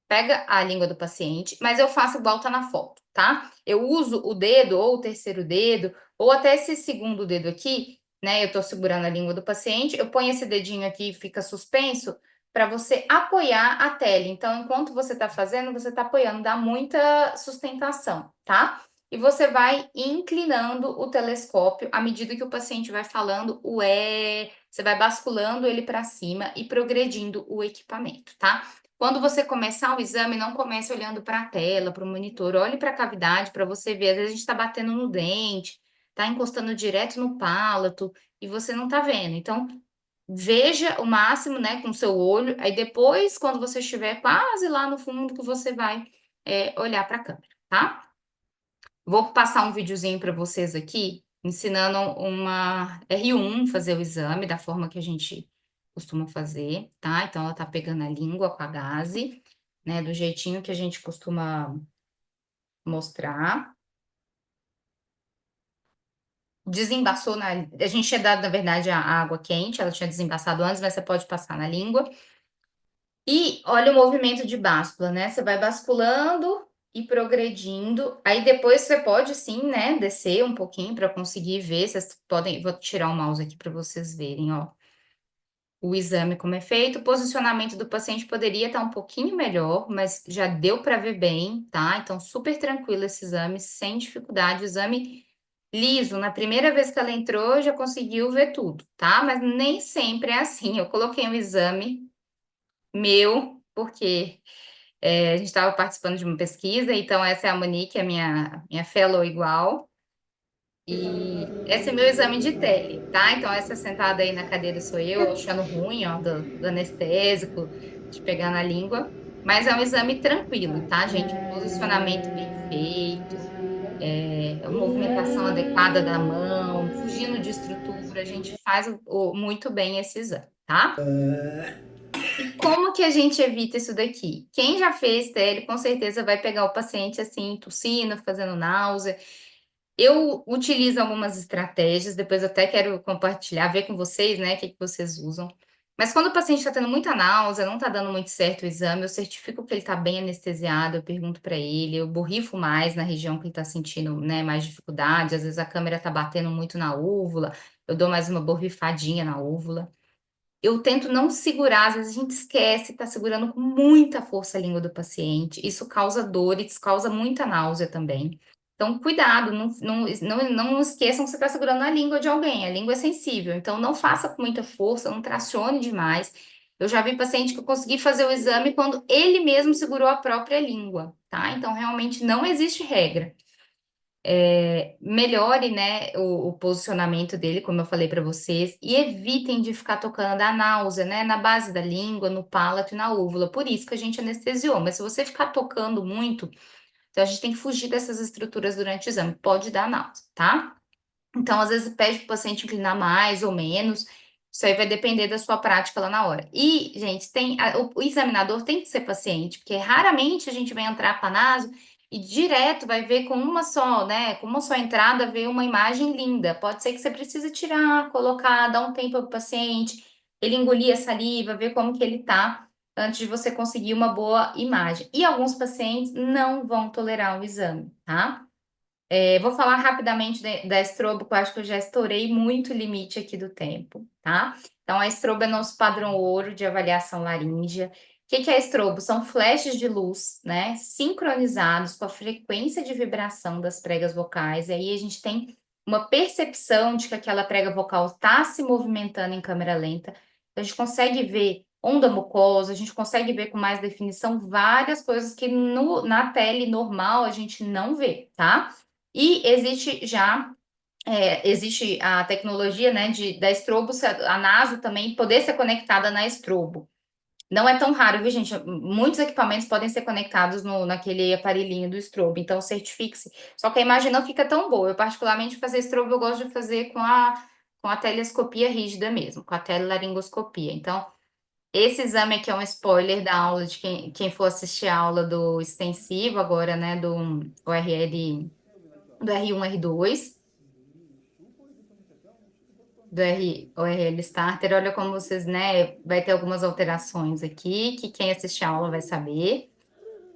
pega a língua do paciente, mas eu faço igual tá na foto, tá? Eu uso o dedo, ou o terceiro dedo, ou até esse segundo dedo aqui, né? Eu tô segurando a língua do paciente, eu ponho esse dedinho aqui e fica suspenso para você apoiar a tele. Então, enquanto você tá fazendo, você tá apoiando, dá muita sustentação, tá? E você vai inclinando o telescópio à medida que o paciente vai falando você vai basculando ele para cima e progredindo o equipamento, tá? Quando você começar o exame, não comece olhando para a tela, para o monitor, olhe para a cavidade para você ver. Às vezes a gente está batendo no dente, está encostando direto no palato e você não está vendo. Então, veja o máximo, né, com o seu olho. Aí depois, quando você estiver quase lá no fundo, que você vai olhar para a câmera, tá? Vou passar um videozinho para vocês aqui, ensinando uma R1 fazer o exame da forma que a gente costuma fazer, tá? Então, ela tá pegando a língua com a gaze, né? Do jeitinho que a gente costuma mostrar. Desembaçou a gente tinha dado, na verdade, a água quente, ela tinha desembaçado antes, mas você pode passar na língua. E olha o movimento de báscula, né? Você vai basculando e progredindo. Aí depois você pode sim, né, descer um pouquinho para conseguir ver. Vocês podem, vou tirar o mouse aqui para vocês verem, ó. O exame como é feito, o posicionamento do paciente poderia estar um pouquinho melhor, mas já deu para ver bem, tá? Então, super tranquilo esse exame, sem dificuldade. O exame liso, na primeira vez que ela entrou, já conseguiu ver tudo, tá? Mas nem sempre é assim. Eu coloquei um exame meu, porque a gente estava participando de uma pesquisa, então essa é a Monique, a minha fellow igual. E esse é meu exame de tele, tá? Então, essa sentada aí na cadeira sou eu, achando ruim, ó, do anestésico, de pegar na língua. Mas é um exame tranquilo, tá, gente? Posicionamento bem feito, a movimentação adequada da mão, fugindo de estrutura, a gente faz muito bem esse exame, tá? E como que a gente evita isso daqui? Quem já fez tele, com certeza vai pegar o paciente assim, tossindo, fazendo náusea. Eu utilizo algumas estratégias, depois eu até quero compartilhar, ver com vocês, né, o que que vocês usam. Mas quando o paciente está tendo muita náusea, não está dando muito certo o exame, eu certifico que ele está bem anestesiado, eu pergunto para ele, eu borrifo mais na região que ele está sentindo, né, mais dificuldade, às vezes a câmera está batendo muito na úvula, eu dou mais uma borrifadinha na úvula. Eu tento não segurar, às vezes a gente esquece, está segurando com muita força a língua do paciente. Isso causa dor, isso causa muita náusea também. Então, cuidado, não esqueçam que você está segurando a língua de alguém. A língua é sensível, então não faça com muita força, não tracione demais. Eu já vi paciente que eu consegui fazer o exame quando ele mesmo segurou a própria língua, tá? Então, realmente não existe regra. Melhore, né, o posicionamento dele, como eu falei para vocês, e evitem de ficar tocando a náusea, né, na base da língua, no palato e na úvula. Por isso que a gente anestesiou. Mas se você ficar tocando muito, então a gente tem que fugir dessas estruturas durante o exame. Pode dar náusea, tá? Então, às vezes, pede para o paciente inclinar mais ou menos. Isso aí vai depender da sua prática lá na hora. E, gente, o examinador tem que ser paciente, porque raramente a gente vai entrar para naso e direto vai ver com uma só, né? Com uma só entrada, ver uma imagem linda. Pode ser que você precise tirar, colocar, dar um tempo para o paciente, ele engolir a saliva, ver como que ele tá, antes de você conseguir uma boa imagem. E alguns pacientes não vão tolerar o exame, tá? Vou falar rapidamente da estrobo, que eu acho que eu já estourei muito o limite aqui do tempo, tá? Então, a estrobo é nosso padrão ouro de avaliação laríngea. O que que é estrobo? São flashes de luz, né? Sincronizados com a frequência de vibração das pregas vocais. E aí a gente tem uma percepção de que aquela prega vocal está se movimentando em câmera lenta. A gente consegue ver onda mucosa, a gente consegue ver com mais definição várias coisas que na pele normal a gente não vê, tá? E existe a tecnologia, né, da estrobo, a naso também poder ser conectada na estrobo. Não é tão raro, viu, gente? Muitos equipamentos podem ser conectados naquele aparelhinho do estrobo, então certifique-se. Só que a imagem não fica tão boa. Eu, particularmente, fazer estrobo, eu gosto de fazer com a telescopia rígida mesmo, com a telelaringoscopia. Então, esse exame aqui é um spoiler da aula de quem for assistir a aula do extensivo agora, né, do ORL do R1, R2, o RL Starter. Olha como vocês, né? Vai ter algumas alterações aqui, que quem assistir a aula vai saber.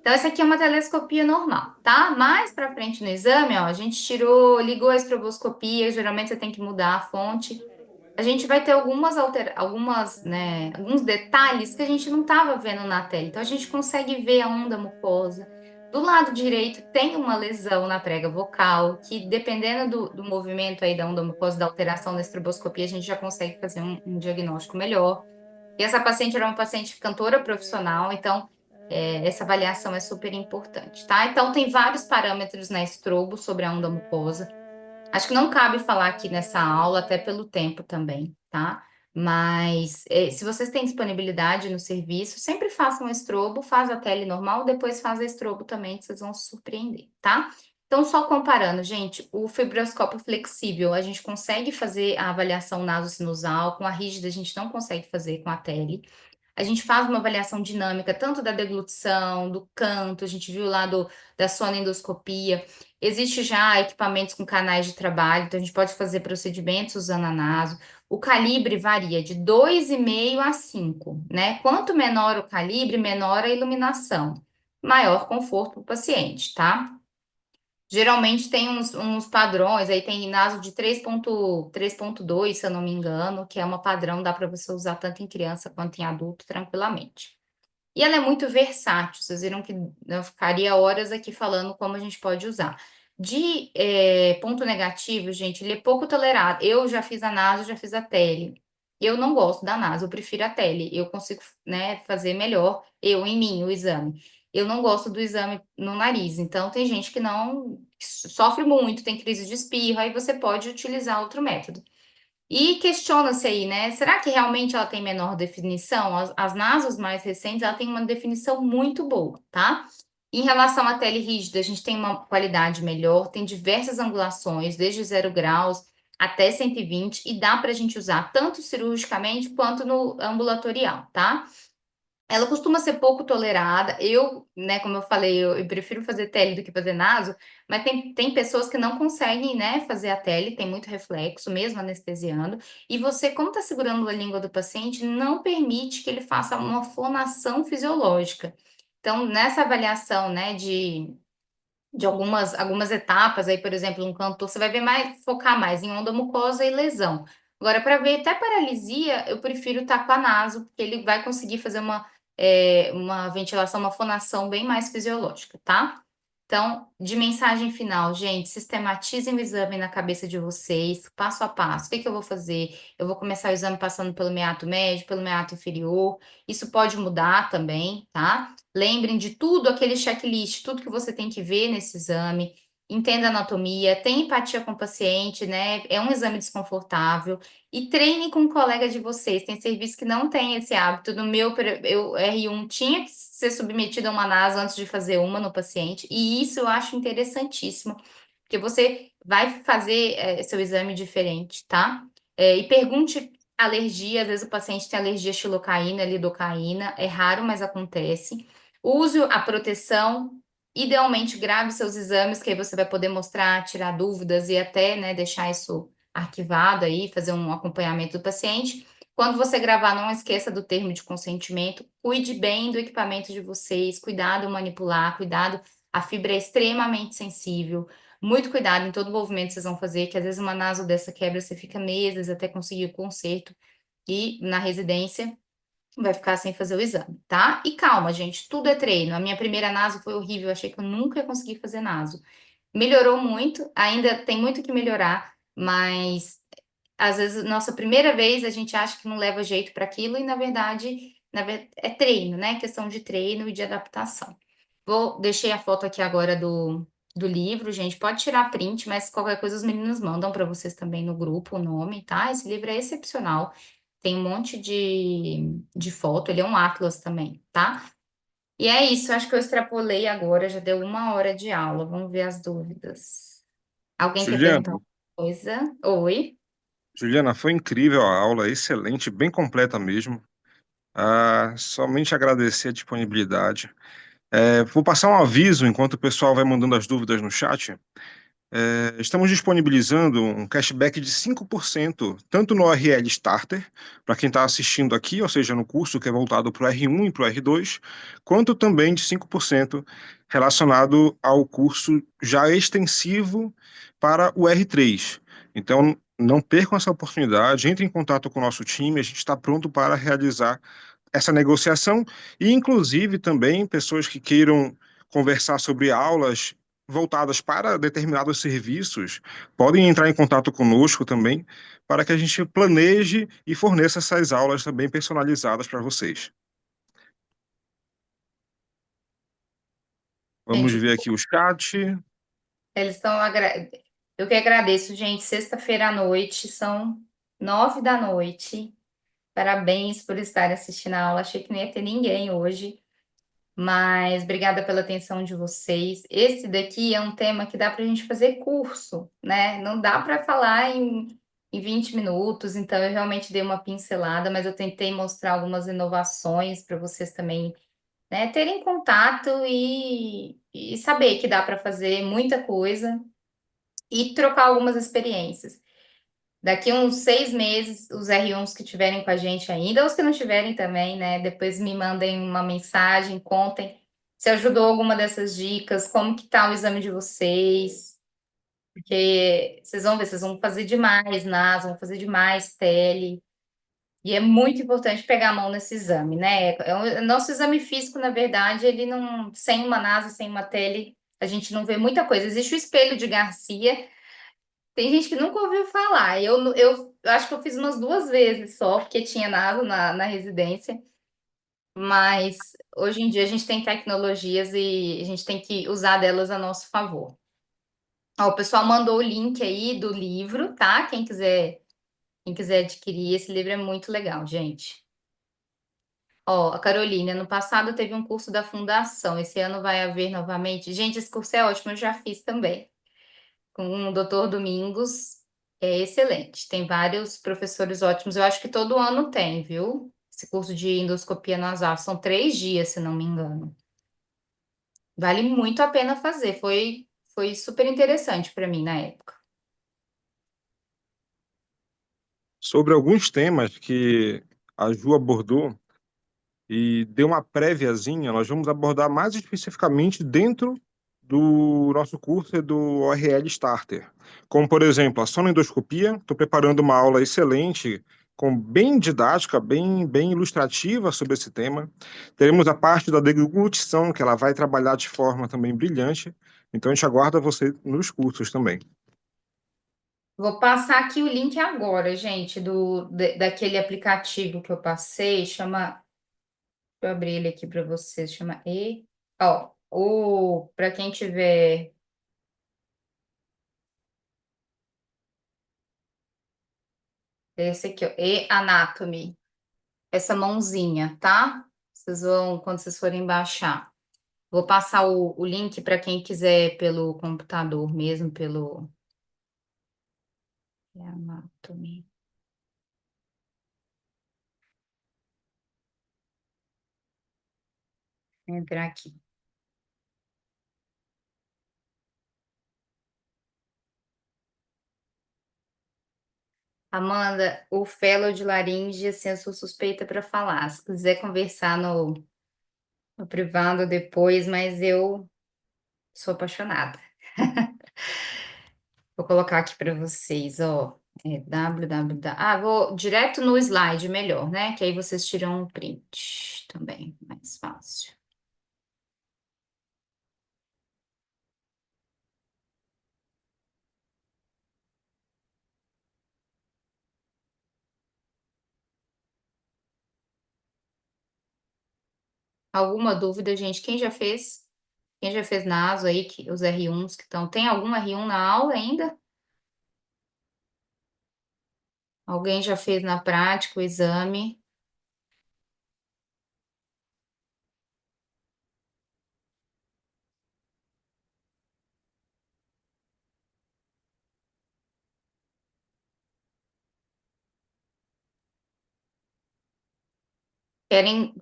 Então, essa aqui é uma telescopia normal, tá? Mais pra frente no exame, ó, a gente ligou a estroboscopia, geralmente você tem que mudar a fonte. A gente vai ter né, alguns detalhes que a gente não estava vendo na tela. Então, a gente consegue ver a onda mucosa. Do lado direito tem uma lesão na prega vocal, que dependendo do movimento aí da onda mucosa, da alteração da estroboscopia, a gente já consegue fazer um diagnóstico melhor. E essa paciente era uma paciente cantora profissional, então essa avaliação é super importante, tá? Então, tem vários parâmetros na estrobo sobre a onda mucosa. Acho que não cabe falar aqui nessa aula, até pelo tempo também, tá? Mas se vocês têm disponibilidade no serviço, sempre façam estrobo, faz a tele normal, depois faz a estrobo também, que vocês vão se surpreender, tá? Então, só comparando, gente, o fibroscópio flexível, a gente consegue fazer a avaliação nasosinusal, com a rígida a gente não consegue fazer com a tele. A gente faz uma avaliação dinâmica, tanto da deglutição, do canto, a gente viu lá da sonoendoscopia. Existe já equipamentos com canais de trabalho, então a gente pode fazer procedimentos usando a naso. O calibre varia de 2,5 a 5, né? Quanto menor o calibre, menor a iluminação, maior conforto para o paciente, tá? Geralmente tem uns padrões, aí tem naso de 3,2, se eu não me engano, que é uma padrão, dá para você usar tanto em criança quanto em adulto tranquilamente. E ela é muito versátil, vocês viram que eu ficaria horas aqui falando como a gente pode usar. De ponto negativo, gente, ele é pouco tolerado. Eu já fiz a naso, já fiz a tele. Eu não gosto da naso, eu prefiro a tele. Eu consigo, né, fazer melhor, eu em mim, o exame. Eu não gosto do exame no nariz. Então, tem gente que não que sofre muito, tem crise de espirro, aí você pode utilizar outro método. E questiona-se aí, né? Será que realmente ela tem menor definição? As nasos mais recentes, ela tem uma definição muito boa, tá? Em relação à tele rígida, a gente tem uma qualidade melhor, tem diversas angulações, desde 0 graus até 120, e dá para a gente usar tanto cirurgicamente quanto no ambulatorial, tá? Ela costuma ser pouco tolerada. Eu, né, como eu falei, eu prefiro fazer tele do que fazer naso, mas tem pessoas que não conseguem, né, fazer a tele, tem muito reflexo, mesmo anestesiando. E você, como está segurando a língua do paciente, não permite que ele faça uma fonação fisiológica. Então, nessa avaliação, né, de algumas etapas, aí, por exemplo, um cantor, você vai ver mais, focar mais em onda mucosa e lesão. Agora, para ver até paralisia, eu prefiro estar com a naso, porque ele vai conseguir fazer uma ventilação, uma fonação bem mais fisiológica, tá? Então, de mensagem final, gente, sistematizem o exame na cabeça de vocês, passo a passo. O que que eu vou fazer? Eu vou começar o exame passando pelo meato médio, pelo meato inferior. Isso pode mudar também, tá? Lembrem de tudo, aquele checklist, tudo que você tem que ver nesse exame. Entenda a anatomia, tenha empatia com o paciente, né? É um exame desconfortável. E treine com um colega de vocês. Tem serviço que não tem esse hábito. No meu, R1 tinha que ser submetido a uma NASA antes de fazer uma no paciente. E isso eu acho interessantíssimo, porque você vai fazer seu exame diferente, tá? E pergunte alergia. Às vezes o paciente tem alergia à xilocaína, lidocaína. É raro, mas acontece. Use a proteção. Idealmente, grave seus exames, que aí você vai poder mostrar, tirar dúvidas e até, né, deixar isso arquivado aí, fazer um acompanhamento do paciente. Quando você gravar, não esqueça do termo de consentimento. Cuide bem do equipamento de vocês, cuidado ao manipular, cuidado, a fibra é extremamente sensível. Muito cuidado em todo movimento que vocês vão fazer, que às vezes uma naso dessa quebra, você fica meses até conseguir o conserto. E na residência vai ficar sem fazer o exame, tá? E calma, gente, tudo é treino. A minha primeira naso foi horrível, eu achei que eu nunca ia conseguir fazer naso. Melhorou muito, ainda tem muito que melhorar, mas às vezes, nossa primeira vez, a gente acha que não leva jeito para aquilo e, é treino, né? Questão de treino e de adaptação. Deixei a foto aqui agora do livro, gente. Pode tirar print, mas qualquer coisa os meninos mandam para vocês também no grupo o nome, tá? Esse livro é excepcional. Tem um monte de foto, ele é um atlas também, tá? E é isso, acho que eu extrapolei agora, já deu 1 hora de aula. Vamos ver as dúvidas. Alguém quer perguntar Juliana, alguma coisa? Oi? Juliana, foi incrível a aula, excelente, bem completa mesmo. Somente agradecer a disponibilidade. Vou passar um aviso enquanto o pessoal vai mandando as dúvidas no chat. Estamos disponibilizando um cashback de 5%, tanto no RL Starter, para quem está assistindo aqui, ou seja, no curso que é voltado para o R1 e para o R2, quanto também de 5% relacionado ao curso já extensivo para o R3. Então, não percam essa oportunidade, entre em contato com o nosso time, a gente está pronto para realizar essa negociação e, inclusive, também pessoas que queiram conversar sobre aulas voltadas para determinados serviços podem entrar em contato conosco também para que a gente planeje e forneça essas aulas também personalizadas para vocês. Vamos Gente, ver aqui o chat. eles estão. Eu que agradeço, gente. Sexta-feira à noite, são 9 da noite. Parabéns por estarem assistindo a aula. Achei que não ia ter ninguém hoje, mas obrigada pela atenção de vocês. Esse daqui é um tema que dá para a gente fazer curso, né? Não dá para falar em 20 minutos, então eu realmente dei uma pincelada, mas eu tentei mostrar algumas inovações para vocês também, né, terem contato e saber que dá para fazer muita coisa e trocar algumas experiências. Daqui uns 6 meses, os R1s que tiverem com a gente ainda, os que não tiverem também, né? Depois me mandem uma mensagem, contem se ajudou alguma dessas dicas, como que tá o exame de vocês, porque vocês vão ver, vocês vão fazer demais NAS, vão fazer demais tele, e é muito importante pegar a mão nesse exame, né? Nosso exame físico, na verdade, ele não, sem uma NASA, sem uma tele, a gente não vê muita coisa. Existe o espelho de Garcia, tem gente que nunca ouviu falar. Eu acho que eu fiz umas 2 vezes só, porque tinha NASA na residência. Mas hoje em dia a gente tem tecnologias e a gente tem que usar delas a nosso favor. Ó, o pessoal mandou o link aí do livro, tá? Quem quiser adquirir, esse livro é muito legal, gente. Ó, a Carolina, ano passado teve um curso da Fundação, esse ano vai haver novamente. Gente, esse curso é ótimo, eu já fiz também. Com o Dr. Domingos, é excelente. Tem vários professores ótimos. Eu acho que todo ano tem, viu? Esse curso de endoscopia nasal. São 3 dias, se não me engano. Vale muito a pena fazer. Foi super interessante para mim na época. Sobre alguns temas que a Ju abordou e deu uma préviazinha, nós vamos abordar mais especificamente dentro do nosso curso do ORL Starter. Como, por exemplo, a sonoendoscopia. Estou preparando uma aula excelente, bem didática, bem ilustrativa sobre esse tema. Teremos a parte da deglutição, que ela vai trabalhar de forma também brilhante. Então, a gente aguarda você nos cursos também. Vou passar aqui o link agora, gente, daquele aplicativo que eu passei, chama. Deixa eu abrir ele aqui para vocês, chama Ó, para quem tiver. Esse aqui, ó, E-Anatomy. Essa mãozinha, tá? Vocês vão, quando vocês forem baixar. Vou passar o link para quem quiser pelo computador mesmo, pelo Anatomy. Vou entrar aqui. Amanda, o fellow de laringe, assim, eu sou suspeita para falar. Se quiser conversar no privado depois, mas eu sou apaixonada. Vou colocar aqui para vocês, ó. www. Vou direto no slide, melhor, né? Que aí vocês tiram um print também, mais fácil. Alguma dúvida, gente? Quem já fez? Quem já fez na ASO aí, os R1s que estão. Tem algum R1 na aula ainda? Alguém já fez na prática o exame?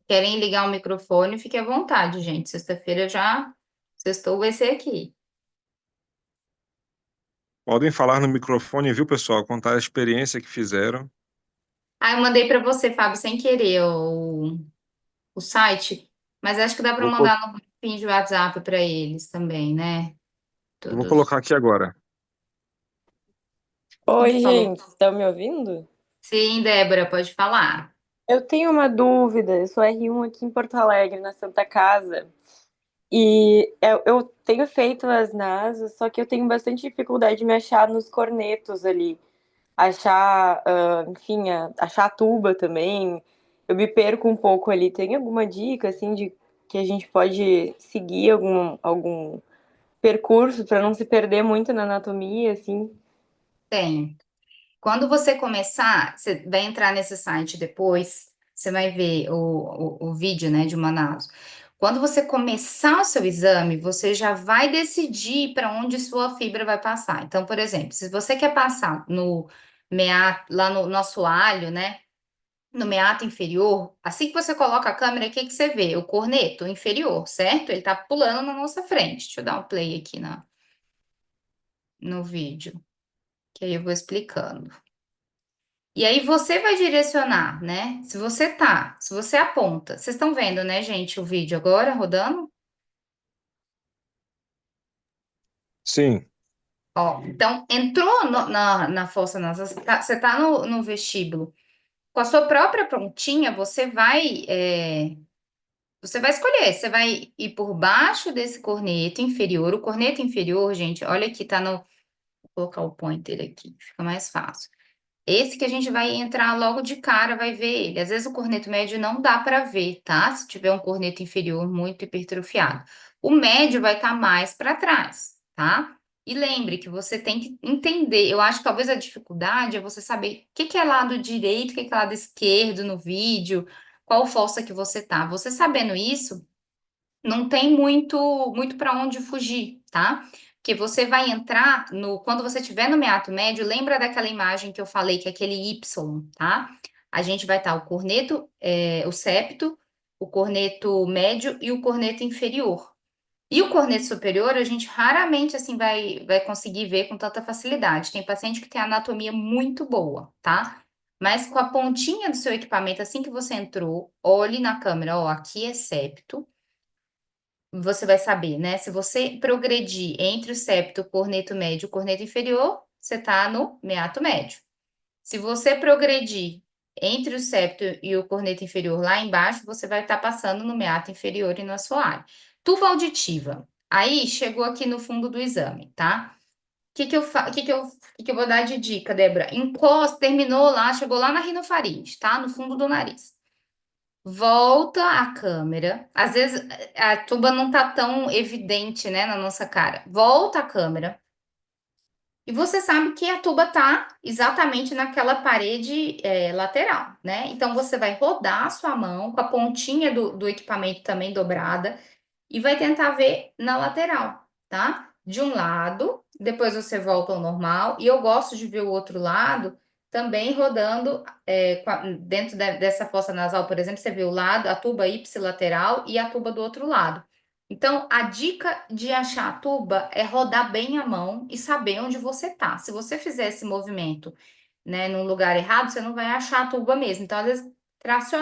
Querem ligar o microfone? Fique à vontade, gente. Sexta-feira já. Sextou vai ser aqui. Podem falar no microfone, viu, pessoal? Contar a experiência que fizeram. Eu mandei para você, Fábio, sem querer o site, mas acho que dá para Vou, co- mandar no grupinho de WhatsApp para eles também, né? vou Todos. colocar aqui agora. Quem Oi, falou? gente, estão me ouvindo? Sim, Débora, pode falar. Eu tenho uma dúvida. Eu sou R1 aqui em Porto Alegre, na Santa Casa, e eu tenho feito as nasas, só que eu tenho bastante dificuldade de me achar nos cornetos ali, achar, enfim, achar a tuba também. Eu me perco um pouco ali. Tem alguma dica, assim, de que a gente pode seguir algum percurso para não se perder muito na anatomia, assim? Tem. Quando você começar, você vai entrar nesse site depois, você vai ver o vídeo, né, de Manaus. Quando você começar o seu exame, você já vai decidir para onde sua fibra vai passar. Então, por exemplo, se você quer passar meato, lá no nosso assoalho, né? No meato inferior, assim que você coloca a câmera, o que que você vê? O corneto inferior, certo? Ele tá pulando na nossa frente. Deixa eu dar um play aqui no vídeo, que aí eu vou explicando. E aí você vai direcionar, né? Se você aponta. Vocês estão vendo, né, gente, o vídeo agora rodando? Sim, Ó, então entrou na fossa nasal, você tá no vestíbulo. Com a sua própria pontinha, você vai escolher, você vai ir por baixo desse corneto inferior. O corneto inferior, gente, olha aqui, tá no. Vou colocar o pointer aqui, fica mais fácil. Esse que a gente vai entrar logo de cara, vai ver ele. Às vezes o corneto médio não dá para ver, tá? Se tiver um corneto inferior muito hipertrofiado. O médio vai estar mais para trás, tá? E lembre que você tem que entender. Eu acho que talvez a dificuldade é você saber o que que é lado direito, o que que é lado esquerdo no vídeo, qual fossa que você tá. Você sabendo isso, não tem muito para onde fugir, tá? Porque você vai entrar quando você estiver no meato médio, lembra daquela imagem que eu falei, que é aquele Y, tá? A gente vai estar o corneto, o septo, o corneto médio e o corneto inferior. E o corneto superior, a gente raramente, assim, vai conseguir ver com tanta facilidade. Tem paciente que tem anatomia muito boa, tá? Mas com a pontinha do seu equipamento, assim que você entrou, olhe na câmera, ó, aqui é septo, você vai saber, né? Se você progredir entre o septo, o corneto médio e o corneto inferior, você está no meato médio. Se você progredir entre o septo e o corneto inferior lá embaixo, você vai estar passando no meato inferior e no assoalho. Tuba auditiva. Aí chegou aqui no fundo do exame, tá? O que que eu vou dar de dica, Débora? Encosta, terminou lá, chegou lá na rinofaringe, tá? No fundo do nariz. Volta a câmera. Às vezes a tuba não tá tão evidente, né, na nossa cara. Volta a câmera. E você sabe que a tuba tá exatamente naquela parede lateral, né? Então você vai rodar a sua mão com a pontinha do equipamento também dobrada e vai tentar ver na lateral, tá? De um lado, depois você volta ao normal. E eu gosto de ver o outro lado também rodando dentro dessa fossa nasal, por exemplo, você vê o lado, a tuba ipsilateral e a tuba do outro lado. Então, a dica de achar a tuba é rodar bem a mão e saber onde você tá. Se você fizer esse movimento, né, num lugar errado, você não vai achar a tuba mesmo. Então, às vezes,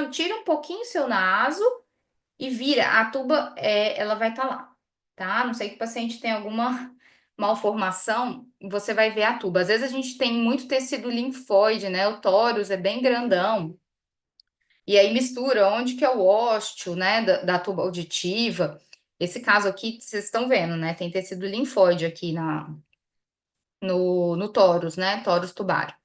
tira um pouquinho seu naso e vira, a tuba, ela vai estar lá, tá? Não sei que o paciente tem alguma malformação, você vai ver a tuba. Às vezes a gente tem muito tecido linfóide, né? O tórus é bem grandão. E aí mistura onde que é o ósteo, né, da tuba auditiva. Esse caso aqui, vocês estão vendo, né? Tem tecido linfóide aqui no tórus, né? Tórus tubar.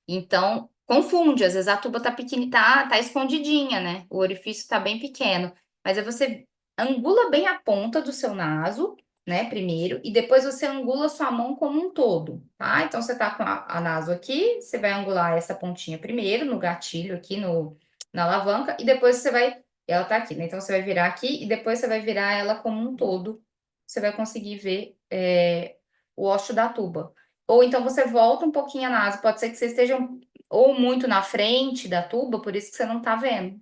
Então, confunde, às vezes a tuba tá pequena, tá escondidinha, né? O orifício tá bem pequeno, mas aí você angula bem a ponta do seu naso, né, primeiro, e depois você angula a sua mão como um todo, tá? Então você tá com a naso aqui, você vai angular essa pontinha primeiro no gatilho aqui na alavanca e depois ela tá aqui, né? Então você vai virar aqui e depois você vai virar ela como um todo. Você vai conseguir ver o ósseo da tuba. Ou então você volta um pouquinho a nasa, pode ser que você esteja ou muito na frente da tuba, por isso que você não tá vendo.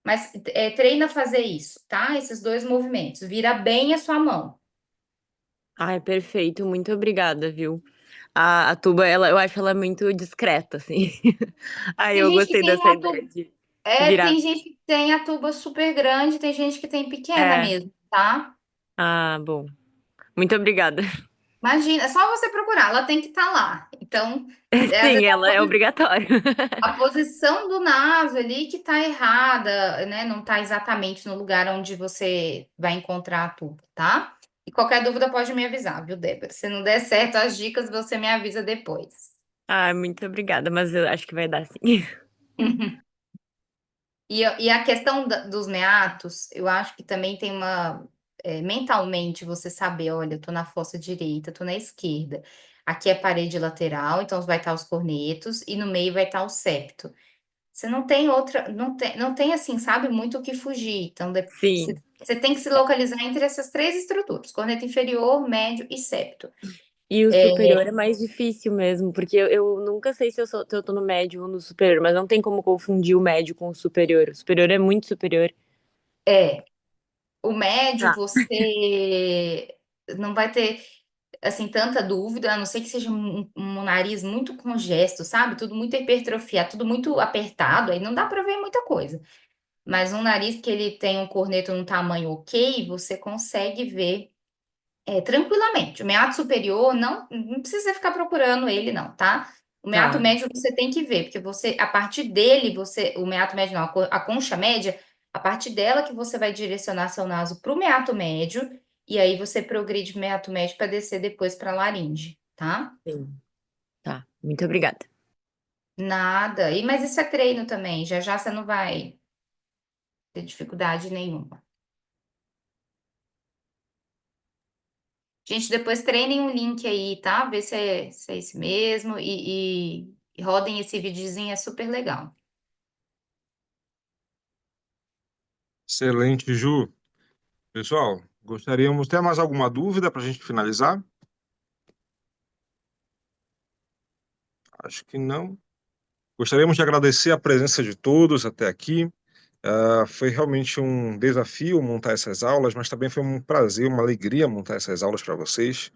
Mas treina a fazer isso, tá? Esses dois movimentos. Vira bem a sua mão. Ai, perfeito. Muito obrigada, viu? A tuba, eu acho ela muito discreta, assim. Ai, Tem eu gente que gostei tem dessa a ideia tuba, de virar. tem gente que tem a tuba super grande, tem gente que tem pequena É. mesmo, tá? Ah, bom. Muito obrigada. Imagina, é só você procurar, ela tem que estar lá. Então, às Sim, vezes ela é obrigatória. a posição do naso ali que tá errada, né? Não tá exatamente no lugar onde você vai encontrar a tuba, tá? E qualquer dúvida pode me avisar, viu, Débora? Se não der certo as dicas, você me avisa depois. Ah, muito obrigada, mas eu acho que vai dar sim. E a questão dos meatos, eu acho que também tem mentalmente você saber, olha, eu tô na fossa direita, tô na esquerda. Aqui é parede lateral, então vai estar os cornetos, e no meio vai estar o septo. Você não tem outra, não tem assim, sabe, muito o que fugir. Então, você Sim. você tem que se localizar entre essas três estruturas: corneto inferior, médio e septo. E o superior é mais difícil mesmo, porque eu nunca sei se eu tô no médio ou no superior, mas não tem como confundir o médio com o superior. O superior é muito superior. É, o médio Tá. você não vai ter assim tanta dúvida, a não ser que seja um nariz muito congesto, sabe? Tudo muito hipertrofiado, tudo muito apertado, aí não dá para ver muita coisa. Mas um nariz que ele tem um corneto num tamanho ok, você consegue ver tranquilamente. O meato superior não precisa ficar procurando ele, não, tá? O meato Tá. médio você tem que ver, porque você, a partir dele, o meato médio não, a concha média, a partir dela que você vai direcionar seu naso para o meato médio, e aí você progride o meato médio para descer depois para a laringe, tá? Sim. Tá. Muito obrigada. Nada. Mas isso é treino também, já já você não vai ter dificuldade nenhuma. Gente, depois treinem um link aí, tá? Vê se é esse mesmo e rodem esse videozinho, é super legal. Excelente, Ju. Pessoal, gostaríamos. Ter mais alguma dúvida para a gente finalizar? Acho que não. Gostaríamos de agradecer a presença de todos até aqui. Foi realmente um desafio montar essas aulas, mas também foi um prazer, uma alegria montar essas aulas para vocês.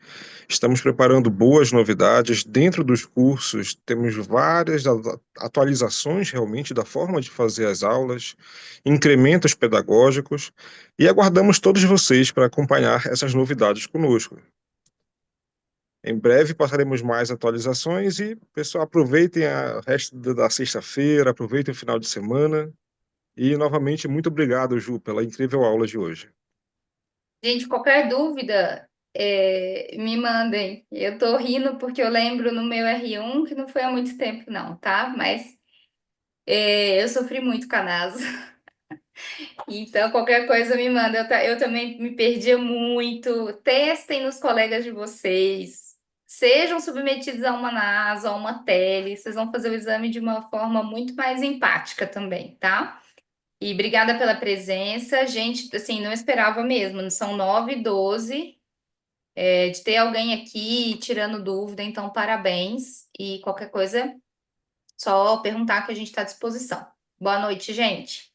Estamos preparando boas novidades dentro dos cursos, temos várias atualizações realmente da forma de fazer as aulas, incrementos pedagógicos e aguardamos todos vocês para acompanhar essas novidades conosco. Em breve passaremos mais atualizações e, pessoal, aproveitem o resto da sexta-feira, aproveitem o final de semana. E, novamente, muito obrigado, Ju, pela incrível aula de hoje. Gente, qualquer dúvida, me mandem. Eu tô rindo porque eu lembro no meu R1 que não foi há muito tempo, não, tá? Mas eu sofri muito com a NASA. Então, qualquer coisa me manda. Eu também me perdia muito. Testem nos colegas de vocês. Sejam submetidos a uma NASA, a uma tele. Vocês vão fazer o exame de uma forma muito mais empática também, tá? E obrigada pela presença. Gente, assim, não esperava mesmo. São 9h12, de ter alguém aqui tirando dúvida. Então, parabéns. E qualquer coisa, só perguntar que a gente está à disposição. Boa noite, gente.